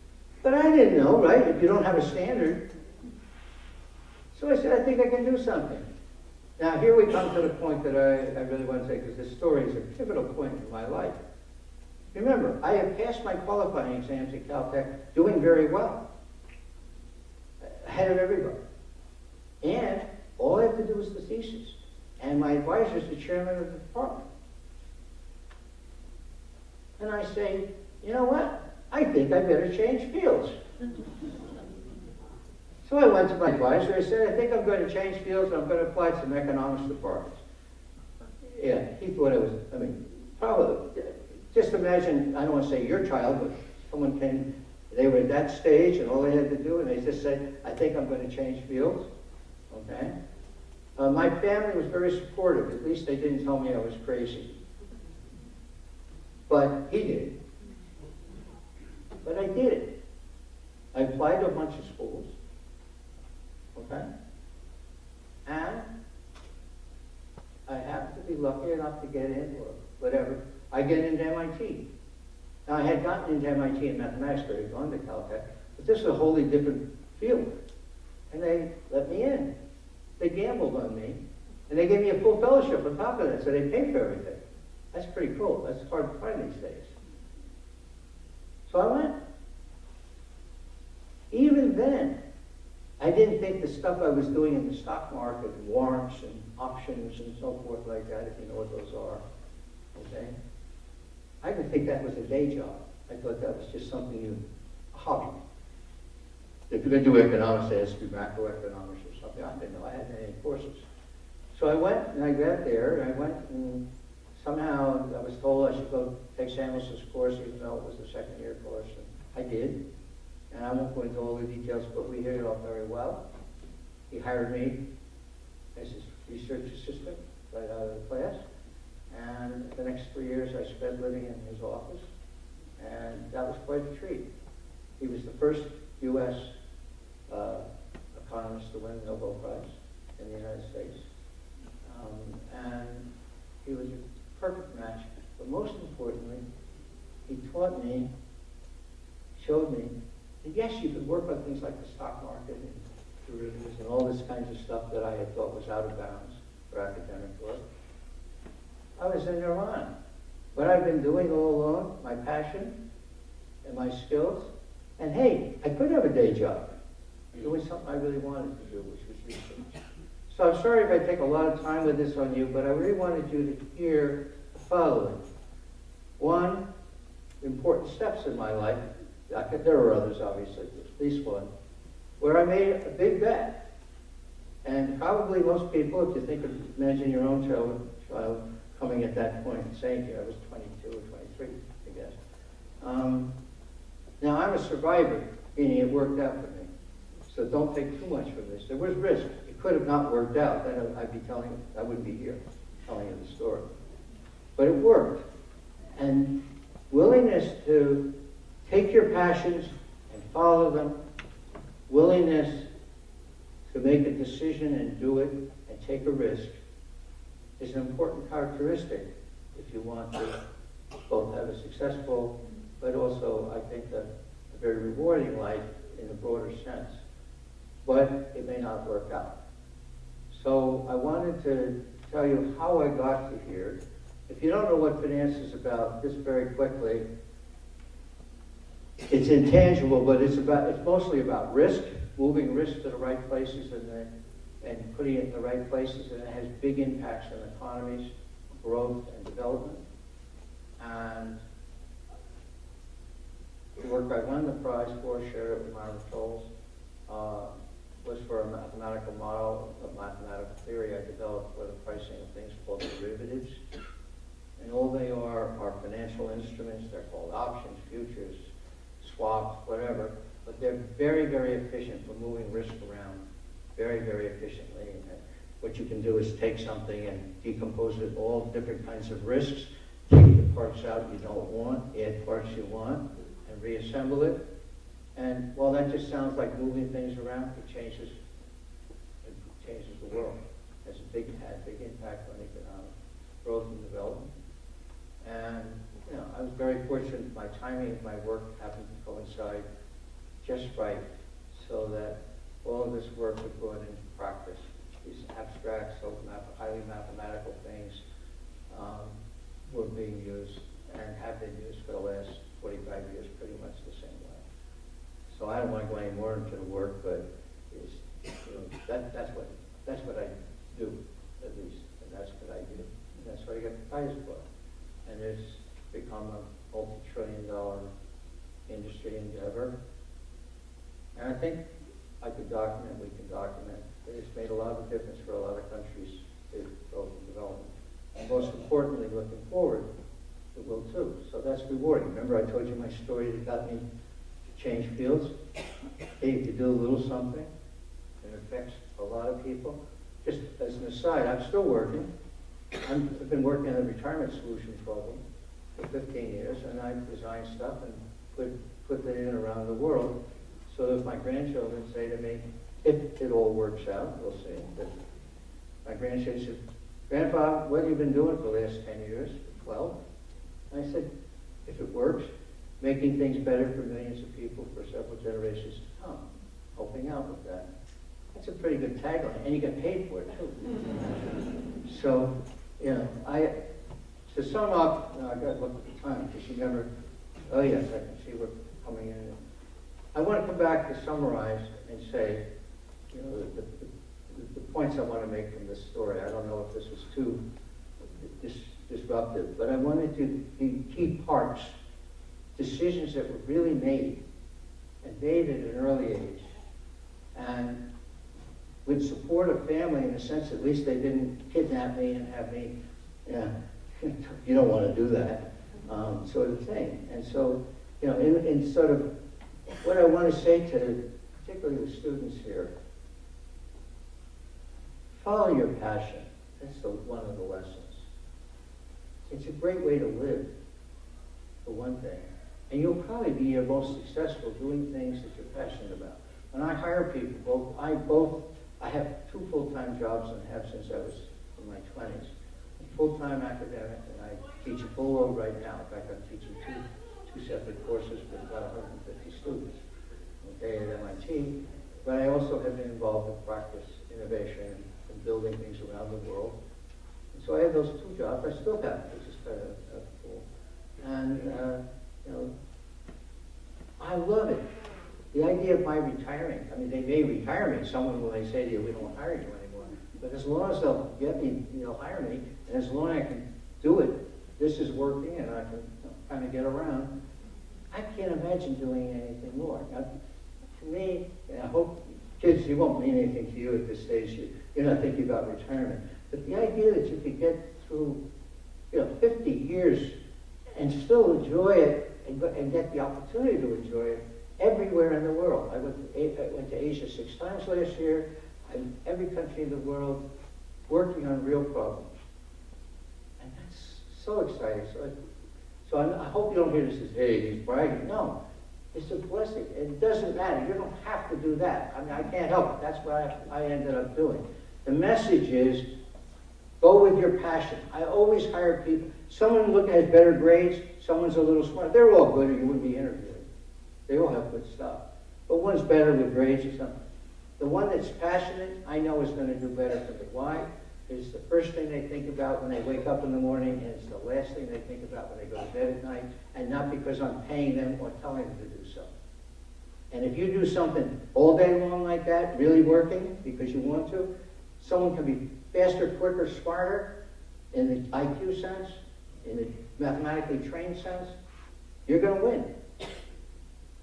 But I didn't know, right, if you don't have a standard. So I said, I think I can do something. Now, here we come to the point that I really want to say, because this story is a pivotal point in my life. Remember, I had passed my qualifying exams at Caltech doing very well, ahead of everybody. And all I have to do is the thesis. And my advisor is the chairman of the department. And I say, you know what? I think I better change fields. So I went to my advisor. I said, I think I'm going to change fields and I'm going to apply to some economics departments. Yeah, he thought it was, probably. Just imagine, I don't want to say your child, but someone came, they were at that stage and all they had to do, and they just said, I think I'm going to change fields, okay? My family was very supportive. At least they didn't tell me I was crazy. But he did. But I did it. I applied to a bunch of schools, okay? And I happened to be lucky enough to get in, or whatever. I get into MIT. Now, I had gotten into MIT in mathematics, I had gone to Caltech, but this is a wholly different field. And they let me in. They gambled on me, and they gave me a full fellowship on top of that, so they paid for everything. That's pretty cool. That's hard to find these days. So I went. Even then, I didn't think the stuff I was doing in the stock market, warrants and options and so forth like that, if you know what those are, okay? I didn't think that was a day job. I thought that was just something a hobby. If you're going to do economics, it has to be macroeconomics or something. I didn't know I had any courses. So I went and I got there, and I went and somehow I was told I should go take Samuelson's course, even though it was a second-year course. And I did. And I won't go into all the details, but we hit it off very well. He hired me as his research assistant right out of the class. And the next 3 years I spent living in his office. And that was quite a treat. He was the first U.S. Economist to win the Nobel Prize in the United States. And he was a perfect match. But most importantly, he taught me, showed me, that yes, you could work on things like the stock market and derivatives and all this kinds of stuff that I had thought was out of bounds for academic work. I was in nirvana. What I've been doing all along, my passion and my skills, and hey, I could have a day job doing something I really wanted to do, which was research. So I'm sorry if I take a lot of time with this on you, but I really wanted you to hear the following. One, important steps in my life, there are others obviously, but at least one, where I made a big bet. And probably most people, if you think of, imagine your own child coming at that point and saying to you, I was 22 or 23, I guess. Now I'm a survivor, meaning it worked out for me. So don't take too much from this. There was risk. It could have not worked out. Then I wouldn't be here telling you the story. But it worked. And willingness to take your passions and follow them, willingness to make a decision and do it and take a risk is an important characteristic if you want to both have a successful, but also, I think, a very rewarding life in a broader sense. But it may not work out. So I wanted to tell you how I got to here. If you don't know what finance is about, just very quickly, it's intangible, but it's mostly about risk, moving risk to the right places and putting it in the right places, and it has big impacts on economies, growth, and development. And the work I won the prize for, shared it with Myron Scholes, was for a mathematical model, a mathematical theory I developed for the pricing of things called derivatives. And all they are financial instruments. They're called options, futures, swaps, whatever. But they're very, very efficient for moving risk around very, very efficiently. And what you can do is take something and decompose it, all different kinds of risks, take the parts out you don't want, add parts you want, and reassemble it. And while that just sounds like moving things around, it changes the world. It has a big impact on economic growth and development. And I was very fortunate. My timing of my work happened to coincide just right, so that all of this work was brought into practice. These abstract, so highly mathematical things were being used and have been used for the last 45 years, pretty much the same way. So I don't want to go any more into the work, but that's what I do, at least, and that's what I do. And that's what I got the prize for. And it's become a multi-trillion-dollar industry endeavor. And I think I could document, we can document, that it's made a lot of difference for a lot of countries' growth and development. And most importantly, looking forward, it will too. So that's rewarding. Remember I told you my story that got me to change fields? Hey, if you do a little something, it affects a lot of people. Just as an aside, I'm still working. I've been working in the retirement solutions program for 15 years, and I've designed stuff and put that in around the world. So if my grandchildren say to me, if it all works out, we'll see. But my grandchildren said, Grandpa, what have you been doing for the last 10 years, 12? And I said, if it works, making things better for millions of people for several generations to come, helping out with that. That's a pretty good tagline, and you get paid for it too. So, to sum up, I got to look at the time, because remember, oh yes, I can see we're coming in. I want to come back to summarize and say, the points I want to make from this story. I don't know if this was too disruptive, but I wanted to be key parts, decisions that were really made, and made at an early age, and with support of family in the sense at least they didn't kidnap me and have me, you don't want to do that, sort of thing. And so, in sort of what I want to say to particularly the students here, follow your passion. That's one of the lessons. It's a great way to live, for one thing. And you'll probably be your most successful doing things that you're passionate about. When I hire people, I have 2 full-time jobs and have since I was in my 20s. A full-time academic, and I teach a full load right now. In fact, I'm teaching two separate courses with about 150 students, okay, at MIT. But I also have been involved in practice, innovation, and building things around the world. And so I have those 2 jobs. I still have, which is kind of cool. And, you know, I love it. The idea of my retiring, I mean, they may retire me. Someone will say to you, we don't hire you anymore. But as long as they'll get me, they'll hire me, and as long as I can do it, this is working, and I can kind of get around, I can't imagine doing anything more. Now, to me, and I hope, kids, it won't mean anything to you at this stage. You're not thinking about retirement. But the idea that you could get through, 50 years and still enjoy it and get the opportunity to enjoy it everywhere in the world. I went to Asia 6 times last year, in every country in the world, working on real problems. And that's so exciting. So I hope you don't hear this as, hey, he's bragging. No, it's a blessing. It doesn't matter. You don't have to do that. I mean, I can't help it. That's what I ended up doing. The message is, go with your passion. I always hire people. Someone has better grades, someone's a little smarter. They're all good or you wouldn't be interviewing. They all have good stuff. But one's better with grades or something. The one that's passionate, I know is going to do better for me. Why? It's the first thing they think about when they wake up in the morning, and it's the last thing they think about when they go to bed at night, and not because I'm paying them or telling them to do so. And if you do something all day long like that, really working because you want to, someone can be faster, quicker, smarter in the IQ sense, in the mathematically trained sense, you're going to win.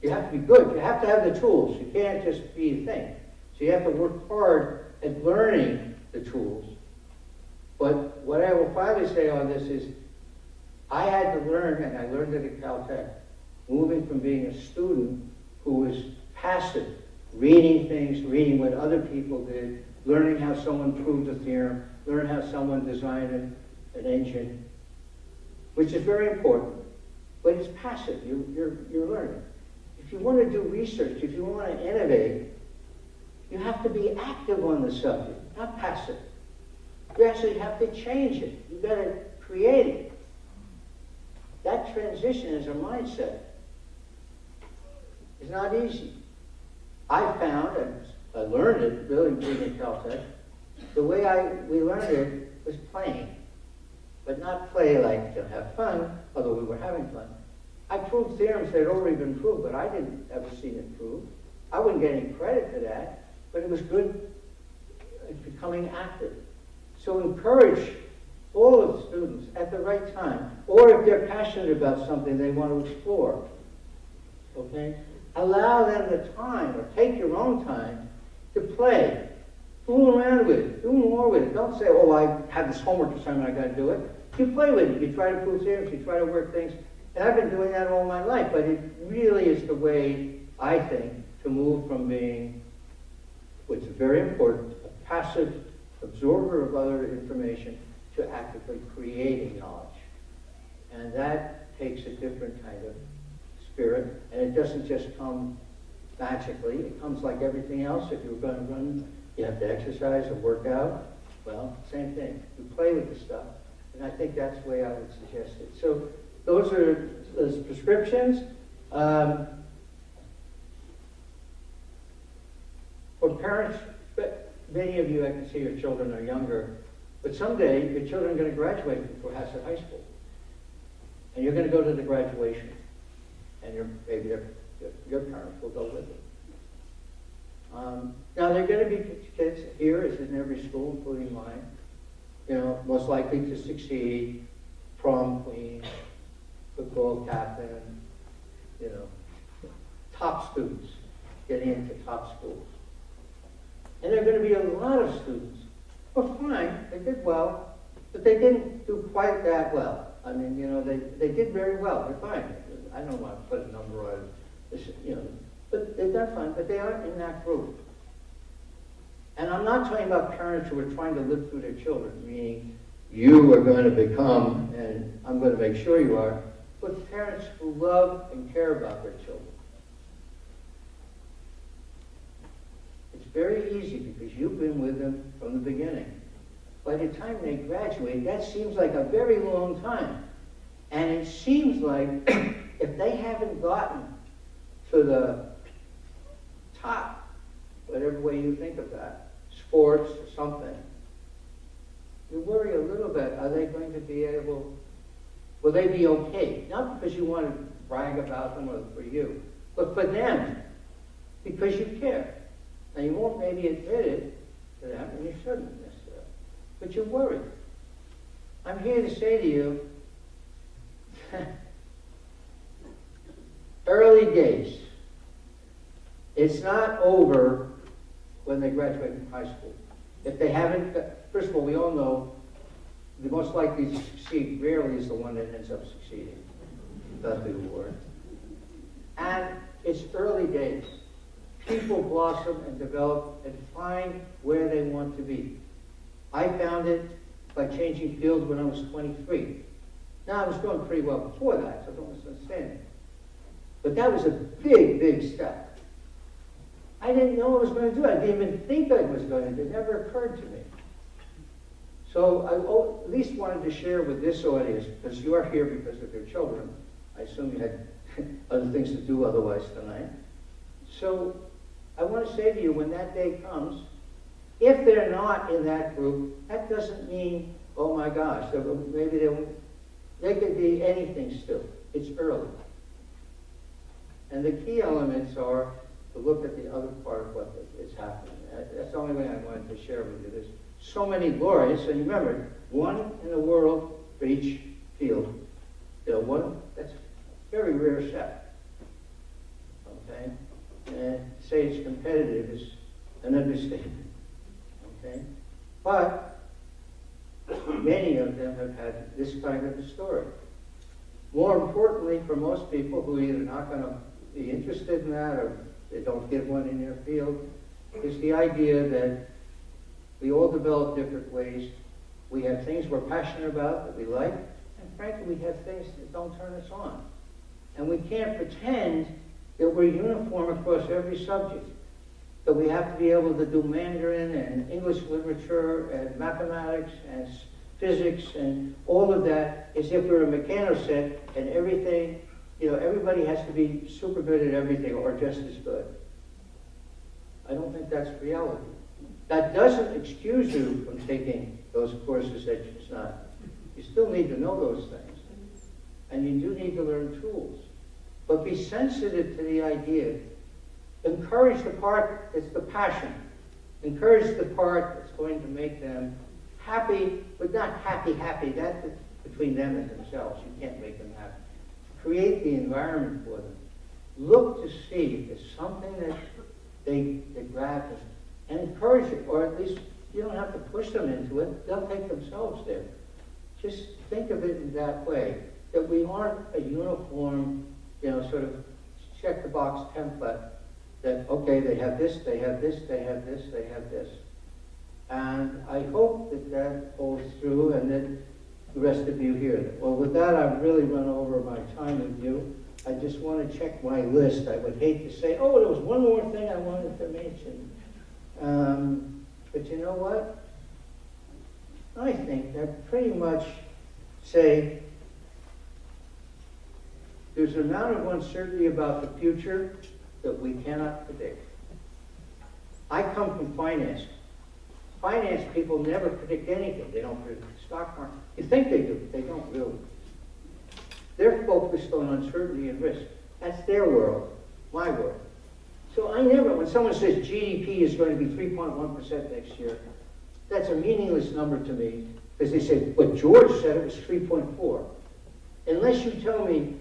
You have to be good. You have to have the tools. You can't just be a thing. So you have to work hard at learning the tools. But what I will finally say on this is, I had to learn, and I learned it at Caltech, moving from being a student who was passive, reading things, reading what other people did, learning how someone proved a theorem, learn how someone designed an engine, which is very important, but it's passive. You're learning. If you want to do research, if you want to innovate, you have to be active on the subject, not passive. You actually have to change it. You've got to create it. That transition is a mindset. It's not easy. I found, and I learned it really being at Caltech, the way we learned it was playing. But not play like to have fun, although we were having fun. I proved theorems that had already been proved, but I didn't ever see it proved. I wouldn't get any credit for that, but it was good at becoming active. So encourage all of the students at the right time, or if they're passionate about something they want to explore, okay? Allow them the time, or take your own time, to play. Fool around with it. Do more with it. Don't say, oh, I have this homework assignment, I got to do it. You play with it. You try to prove theorems. You try to work things. And I've been doing that all my life, but it really is the way, I think, to move from being, what's very important, a passive absorber of other information to actively creating knowledge. And that takes a different kind of spirit, and it doesn't just come magically. It comes like everything else. If you're going to run, you have to exercise or work out. Well, same thing. You play with the stuff, and I think that's the way I would suggest it. So those are those prescriptions. For parents, many of you, I can see your children are younger, but someday your children are going to graduate from Cohasset High School. And you're going to go to the graduation. And maybe your parents will go with them. Now, there are going to be kids here, as in every school, including mine, most likely to succeed, prom queen, football captain, top students getting into top schools. And there are going to be a lot of students who are fine, they did well, but they didn't do quite that well. I mean, they did very well, they're fine. I don't want to put a number on this, but they've done fine, but they aren't in that group. And I'm not talking about parents who are trying to live through their children, meaning you are going to become, and I'm going to make sure you are. with parents who love and care about their children. It's very easy because you've been with them from the beginning. By the time they graduate, that seems like a very long time. And it seems like if they haven't gotten to the top, whatever way you think of that, sports or something, you worry a little bit, are they going to be able, will they be okay? Not because you want to brag about them or for you, but for them, because you care. Now you won't maybe admit it to them, and you shouldn't necessarily, but you're worried. I'm here to say to you, early days. It's not over when they graduate from high school. If they haven't, first of all, we all know the most likely to succeed rarely is the one that ends up succeeding. That's the award. And it's early days. People blossom and develop and find where they want to be. I found it by changing fields when I was 23. Now, I was doing pretty well before that, so don't misunderstand me. But that was a big, big step. I didn't know I was going to do it. I didn't even think I was going to do it. It never occurred to me. So I at least wanted to share with this audience, because you are here because of your children. I assume you had other things to do otherwise tonight. So I want to say to you, when that day comes, if they're not in that group, that doesn't mean, oh my gosh, maybe they won't. They could be anything still. It's early. And the key elements are to look at the other part of what is happening. That's the only way I wanted to share with you. There's so many laureates, and remember, one in the world for each field. You know, one, that's a very rare set. Okay? And to say it's competitive is an understatement. Okay? But many of them have had this kind of a story. More importantly, for most people who are either not going to be interested in that or they don't get one in their field, is the idea that we all develop different ways. We have things we're passionate about that we like, and frankly, we have things that don't turn us on. And we can't pretend that we're uniform across every subject, that we have to be able to do Mandarin and English literature and mathematics and physics and all of that as if we're a mechanoset and everything, you know, everybody has to be super good at everything or just as good. I don't think that's reality. That doesn't excuse you from taking those courses that it's not. You still need to know those things. And you do need to learn tools. But be sensitive to the idea. Encourage the part that's the passion. Encourage the part that's going to make them happy, but not happy. That's between them and themselves. You can't make them happy. Create the environment for them. Look to see if there's something that they grab them. And encourage it, or at least you don't have to push them into it. They'll take themselves there. Just think of it in that way, that we aren't a uniform, you know, sort of check-the-box template that, okay, they have this, they have this, they have this, they have this. And I hope that that holds through and that the rest of you hear that. Well, with that, I've really run over my time with you. I just want to check my list. I would hate to say, oh, there was one more thing I wanted to mention. But you know what? I think that pretty much say there's an amount of uncertainty about the future that we cannot predict. I come from finance. Finance people never predict anything. They don't predict the stock market. You think they do, but they don't really. They're focused on uncertainty and risk. That's their world, my world. So I never, when someone says GDP is going to be 3.1% next year, that's a meaningless number to me, because they say, but George said it was 3.4. Unless you tell me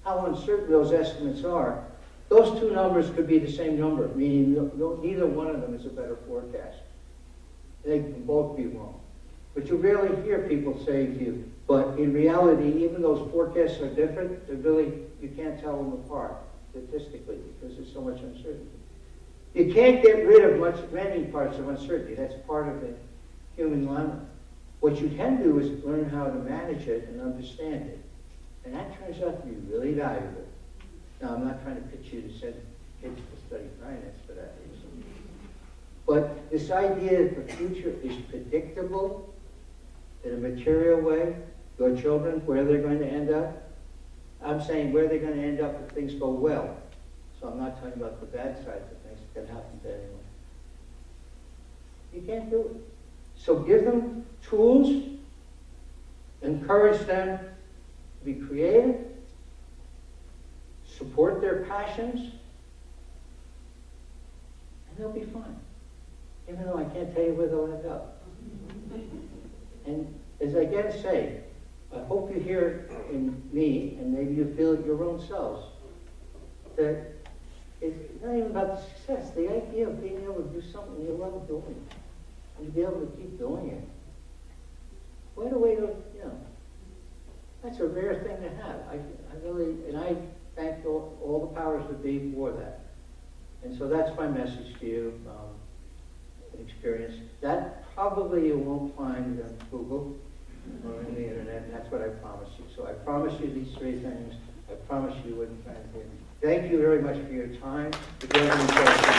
how uncertain those estimates are, those two numbers could be the same number, meaning neither one of them is a better forecast. They can both be wrong. But you rarely hear people say to you, but in reality, even those forecasts are different, they're really, you can't tell them apart statistically because there's so much uncertainty. You can't get rid of many parts of uncertainty. That's part of the human dilemma. What you can do is learn how to manage it and understand it. And that turns out to be really valuable. Now, I'm not trying to pitch you to send kids to study finance for that reason. But this idea that the future is predictable in a material way, your children, where they're going to end up, I'm saying where they're going to end up if things go well. So I'm not talking about the bad sides of things that can happen to anyone. You can't do it. So give them tools, encourage them to be creative, support their passions, and they'll be fine. Even though I can't tell you where they'll end up. And as I again say, I hope you hear in me, and maybe you feel it your own selves, that it's not even about the success. The idea of being able to do something you love doing, and to be able to keep doing it. What a way to, that's a rare thing to have. I really, and I thank all the powers that be for that. And so that's my message to you, experience. That probably you won't find on Google or on the internet, and that's what I promise you. So I promise you these three things. I promise you wouldn't find it. Thank you very much for your time. If you have any questions,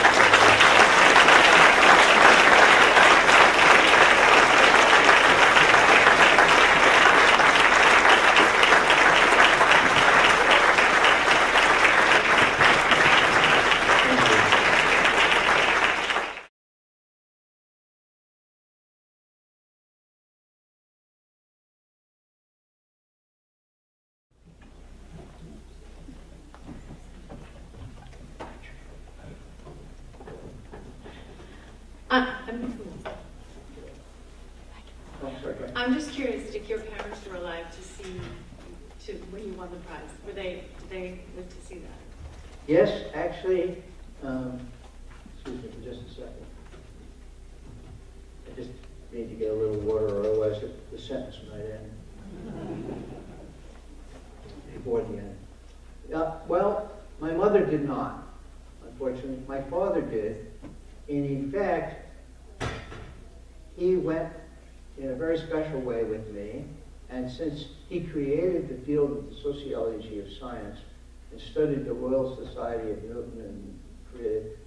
I'm just curious if your parents were alive when you won the prize. Did they live to see that? yes, actually, excuse me for just a second. I just need to get a little water, or otherwise the sentence might end before the end. Well, my mother did not, unfortunately. My father did. And in fact, he went in a very special way with me, and since he created the field of the sociology of science and studied the Royal Society of Newton and created,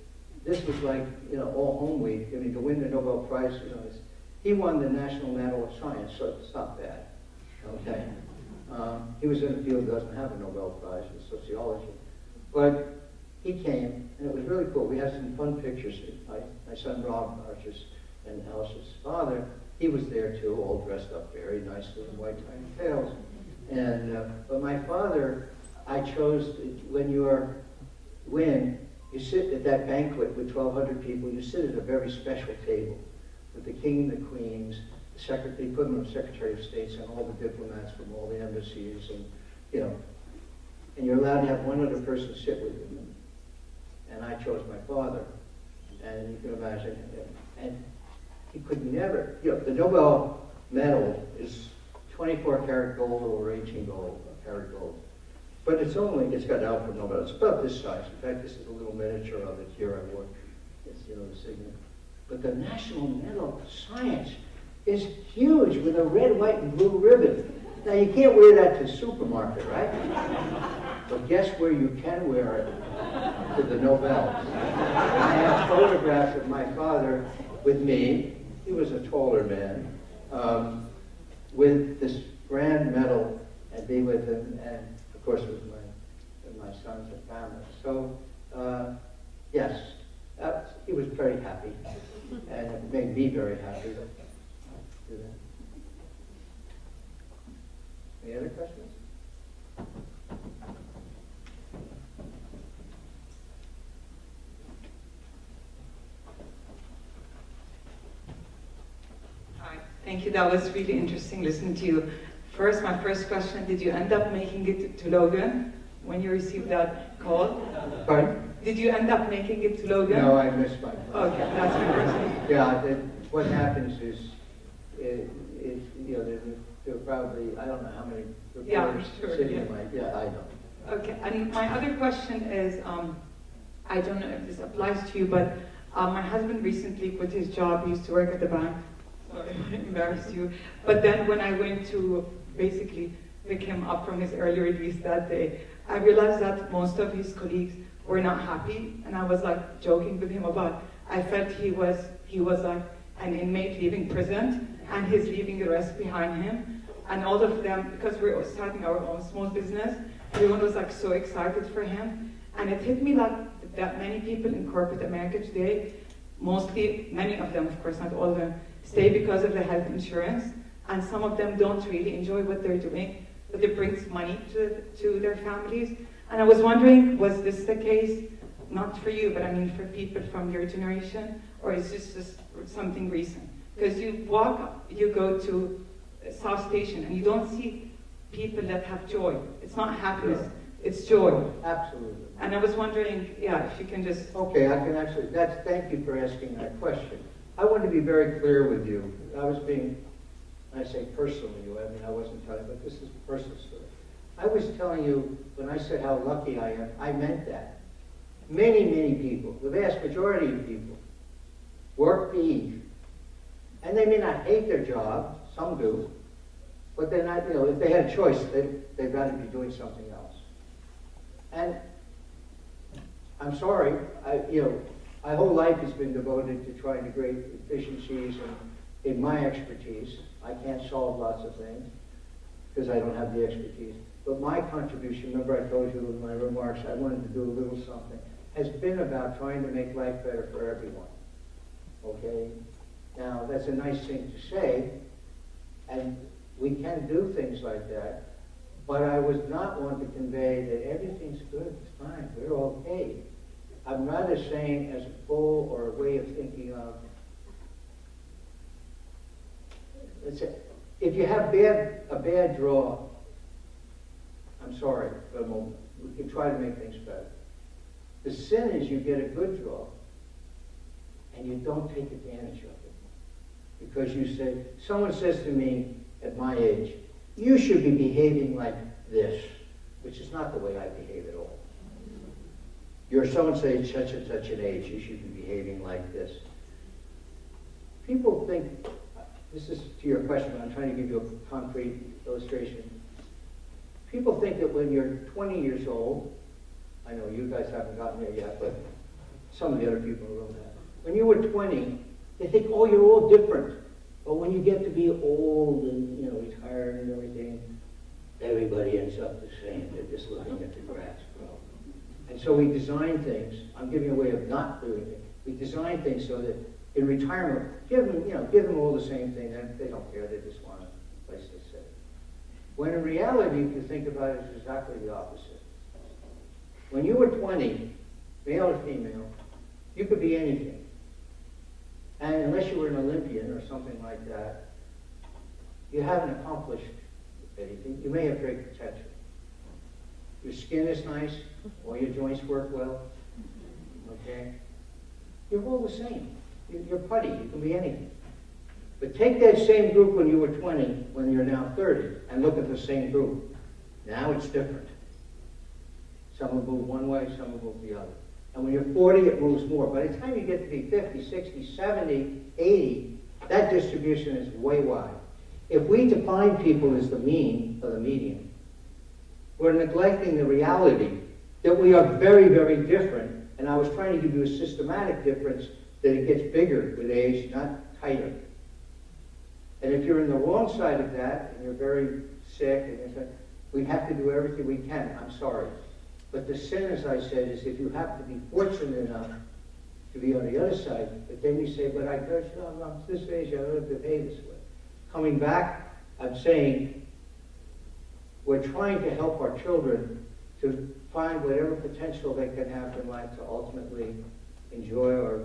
this was like, all home week. I mean, to win the Nobel Prize, he won the National Medal of Science, so it's not bad, okay? He was in a field that doesn't have a Nobel Prize in sociology. But he came, and it was really cool. We had some fun pictures. My son Rob, Archer's and Alice's father, he was there too, all dressed up very nicely in white tie and tails. And but my father, I chose when you sit at that banquet with 1,200 people. You sit at a very special table with the king and the queens, the equivalent of Secretary of States, and all the diplomats from all the embassies, and and you're allowed to have one other person sit with you. And I chose my father, and you can imagine, and he could never, the Nobel medal is 24 karat gold or 18 karat gold. But it's got Alfred Nobel. It's about this size. In fact, this is a little miniature of it here I wore. It's, the signet. But the National Medal of Science is huge with a red, white, and blue ribbon. Now, you can't wear that to the supermarket, right? But guess where you can wear it? To the Nobels. I have photographs of my father with me. He was a taller man, with this grand medal, and be with him, and of course with my sons and family. So, yes, he was very happy, and it made me very happy to do that. Any other questions? Hi, thank you. That was really interesting listening to you. First, my first question, did you end up making it to Logan when you received that call? Pardon? Did you end up making it to Logan? No, I missed my flight. Okay, that's my question. Yeah, what happens is, there are probably, I don't know how many reporters sitting in my, I know. Okay, and my other question is, I don't know if this applies to you, but my husband recently quit his job. He used to work at the bank. Sorry, I embarrassed you. But then when I went to basically pick him up from his early release that day, I realized that most of his colleagues were not happy, and I was like joking with him about, I felt he was like an inmate leaving prison, and he's leaving the rest behind him. And all of them, because we're starting our own small business, everyone was like so excited for him. And it hit me like that many people in corporate America today, mostly, many of them, of course, not all of them, stay because of the health insurance, and some of them don't really enjoy what they're doing, but it brings money to their families. And I was wondering, was this the case, not for you, but I mean for people from your generation, or is this just something recent? Because you go to South Station, and you don't see people that have joy. It's not happiness, it's joy. Absolutely. And I was wondering, yeah, if you can just... Okay, I can actually, thank you for asking that question. I want to be very clear with you. I was being, when I say personal to you, I mean, I wasn't telling you, but this is a personal story. I was telling you, when I said how lucky I am, I meant that. Many, many people, the vast majority of people, work to eat. And they may not hate their job, some do, but they're not, if they had a choice, they'd rather be doing something else. And I'm sorry, my whole life has been devoted to trying to create efficiencies in my expertise. I can't solve lots of things because I don't have the expertise. But my contribution, remember I told you in my remarks, I wanted to do a little something, has been about trying to make life better for everyone. Okay? Now, that's a nice thing to say, and we can do things like that, but I was not one to convey that everything's good, it's fine, we're okay. I'm rather saying as a goal or a way of thinking of, if you have a bad draw, I'm sorry for a moment, we can try to make things better. The sin is you get a good draw, and you don't take advantage of it. Because someone says to me at my age, you should be behaving like this, which is not the way I behave at all. You're so-and-so such and such an age, you should be behaving like this. People think, this is to your question, but I'm trying to give you a concrete illustration. People think that when you're 20 years old, I know you guys haven't gotten there yet, but some of the other people in the room have. When you were 20, they think, oh, you're all different. But when you get to be old and, retired and everything, everybody ends up the same. They're just looking at the grass grow. And so we design things. I'm giving you a way of not doing it. We design things so that in retirement, give them all the same thing. They don't care. They just want a place to sit. When in reality, if you think about it, it's exactly the opposite. When you were 20, male or female, you could be anything. And unless you were an Olympian or something like that, you haven't accomplished anything. You may have great potential. Your skin is nice, or your joints work well, okay? You're all the same. You're putty, you can be anything. But take that same group when you were 20, when you're now 30, and look at the same group. Now it's different. Some will move one way, some will move the other. And when you're 40, it moves more. By the time you get to be 50, 60, 70, 80, that distribution is way wide. If we define people as the mean or the median, we're neglecting the reality that we are very, very different. And I was trying to give you a systematic difference that it gets bigger with age, not tighter. And if you're in the wrong side of that, and you're very sick, we have to do everything we can. I'm sorry. But the sin, as I said, is if you have to be fortunate enough to be on the other side, but then you say, but I'm this age, I don't have to behave this way. Coming back, I'm saying we're trying to help our children to find whatever potential they can have in life to ultimately enjoy or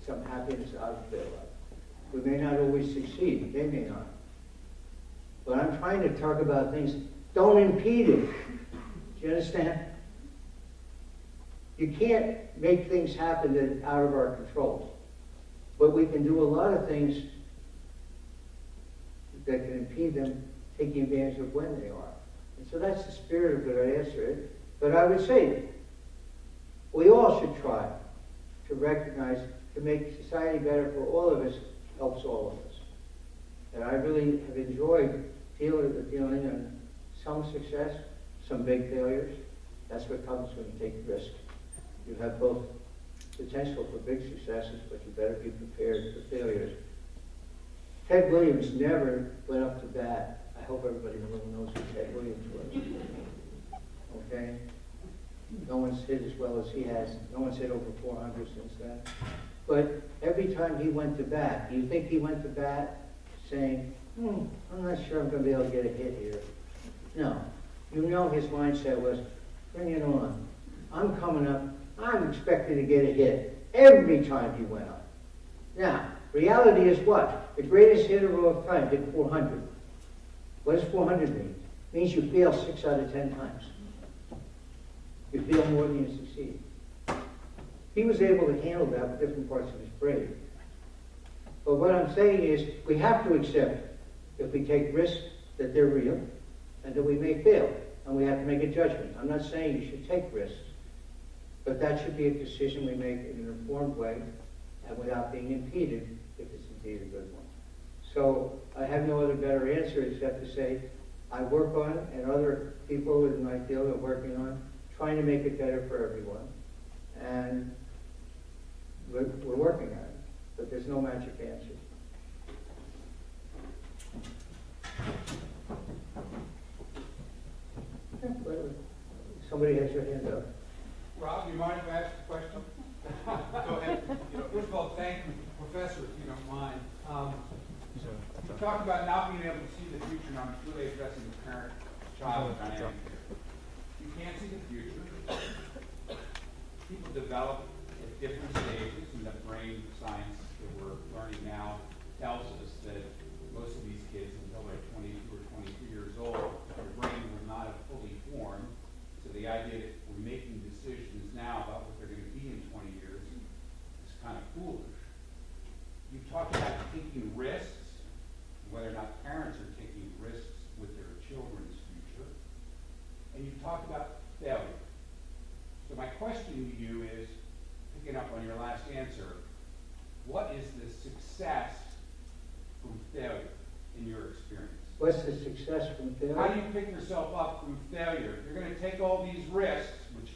some happiness out of their life. We may not always succeed, they may not. But I'm trying to talk about things, don't impede it. Do you understand? You can't make things happen that are out of our control. But we can do a lot of things that can impede them taking advantage of when they are. And so that's the spirit of what I answered. But I would say, we all should try to recognize, to make society better for all of us, helps all of us. And I really have enjoyed feeling and some success, some big failures. That's what comes when you take risk. You have both potential for big successes, but you better be prepared for failures. Ted Williams never went up to bat. I hope everybody in the room knows who Ted Williams was. Okay? No one's hit as well as he has. No one's hit over 400 since then. But every time he went to bat, do you think he went to bat saying, I'm not sure I'm going to be able to get a hit here? No. You know his mindset was, bring it on. I'm coming up. I'm expecting to get a hit every time he went up. Now, reality is what? The greatest hitter of all time hit 400. What does 400 mean? It means you fail 6 out of 10 times. You fail more than you succeed. He was able to handle that with different parts of his brain. But what I'm saying is, we have to accept, if we take risks, that they're real, and that we may fail, and we have to make a judgment. I'm not saying you should take risks, but that should be a decision we make in an informed way, and without being impeded, if it's indeed a good one. So I have no other better answer except to say, I work on, and other people in my field are working on, trying to make it better for everyone. And we're working on it, but there's no magic answer. Somebody has your hand up. Rob, you mind if I ask a question? Go ahead. First of all, thank you, Professor, if you don't mind. You talked about not being able to see the future, and I'm really addressing the parent-child dynamic. You can't see the future. People develop at different stages, and the brain science that we're learning now tells us that most of these kids, until they're 22 or 23 years old, their brain will not have fully formed. So the idea that we're making decisions now about what they're going to be in 20 years is kind of foolish. You talked about taking risks, whether or not parents are taking risks with their children's future, and you talked about failure. So my question to you is, picking up on your last answer, what is the success from failure in your experience? What's the success from failure? How do you pick yourself up from failure? You're going to take all these risks, which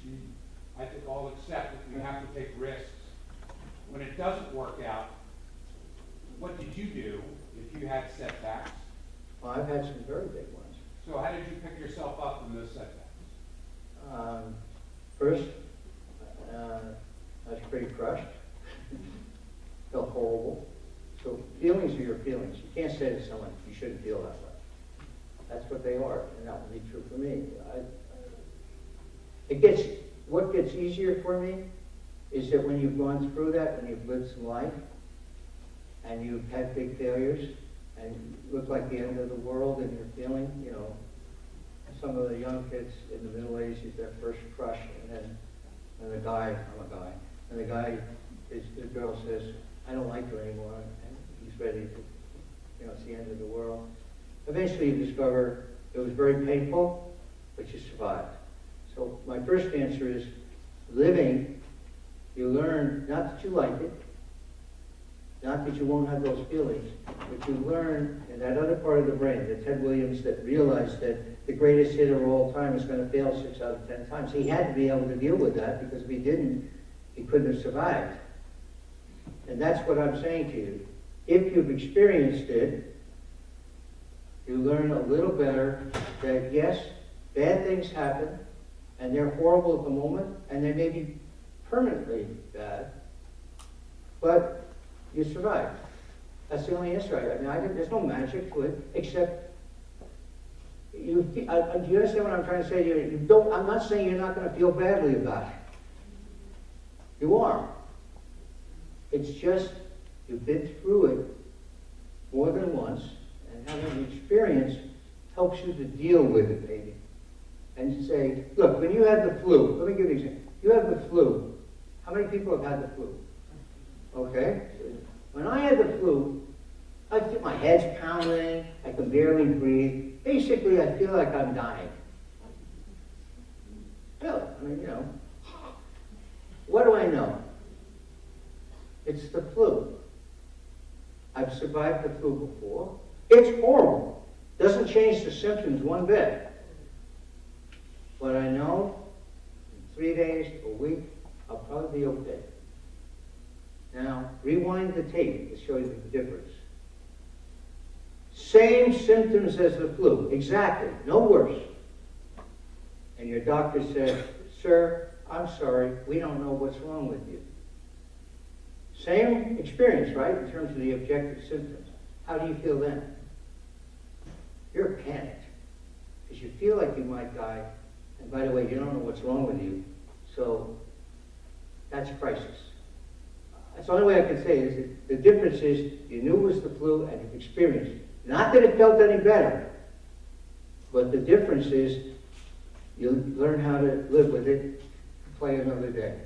I think all accept that we have to take risks. When it doesn't work out, what did you do if you had setbacks? Well, I've had some very big ones. So how did you pick yourself up from those setbacks? First, I was pretty crushed. Felt horrible. So feelings are your feelings. You can't say to someone, you shouldn't feel that way. That's what they are, and that would be true for me. What gets easier for me is that when you've gone through that, when you've lived some life, and you've had big failures, and you look like the end of the world, and you're feeling, some of the young kids in the middle ages, their first crush, and the guy, I'm a guy, and the girl says, I don't like you anymore, and he's ready to, it's the end of the world. Eventually you discover it was very painful, but you survived. So my first answer is, living, you learn not that you like it, not that you won't have those feelings, but you learn in that other part of the brain, the Ted Williams that realized that the greatest hitter of all time is going to fail 6 out of 10 times. He had to be able to deal with that, because if he didn't, he couldn't have survived. And that's what I'm saying to you. If you've experienced it, you learn a little better that yes, bad things happen, and they're horrible at the moment, and they may be permanently bad, but you survive. That's the only answer I got. There's no magic to it, except do you understand what I'm trying to say to you? I'm not saying you're not going to feel badly about it. You are. It's just you've been through it more than once, and having the experience helps you to deal with it, maybe. And say, look, when you had the flu, let me give you an example. You have the flu. How many people have had the flu? Okay? When I had the flu, I feel my head's pounding, I can barely breathe. Basically, I feel like I'm dying. Really, what do I know? It's the flu. I've survived the flu before. It's horrible. Doesn't change the symptoms one bit. But I know in 3 days, a week, I'll probably be okay. Now, rewind the tape to show you the difference. Same symptoms as the flu, exactly, no worse. And your doctor said, sir, I'm sorry, we don't know what's wrong with you. Same experience, right, in terms of the objective symptoms. How do you feel then? You're panicked, because you feel like you might die, and by the way, you don't know what's wrong with you, so that's crisis. That's the only way I can say it, is that the difference is you knew it was the flu and you've experienced it. Not that it felt any better, but the difference is you learn how to live with it, play another day,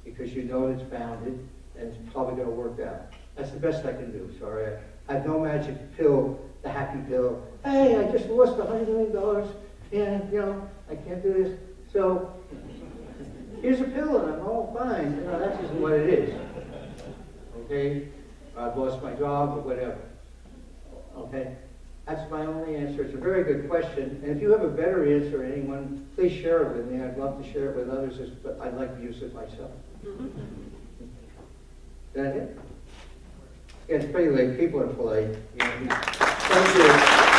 because you know it's bounded and it's probably going to work out. That's the best I can do. Sorry, I have no magic pill, the happy pill. Hey, I just lost $100 million, and I can't do this. So here's a pill, and I'm all fine. That isn't what it is. Okay, I've lost my job or whatever. Okay, that's my only answer. It's a very good question, and if you have a better answer, anyone, please share it with me. I'd love to share it with others, but I'd like to use it myself. Is that it? Yeah, it's pretty late. People are polite. Thank you.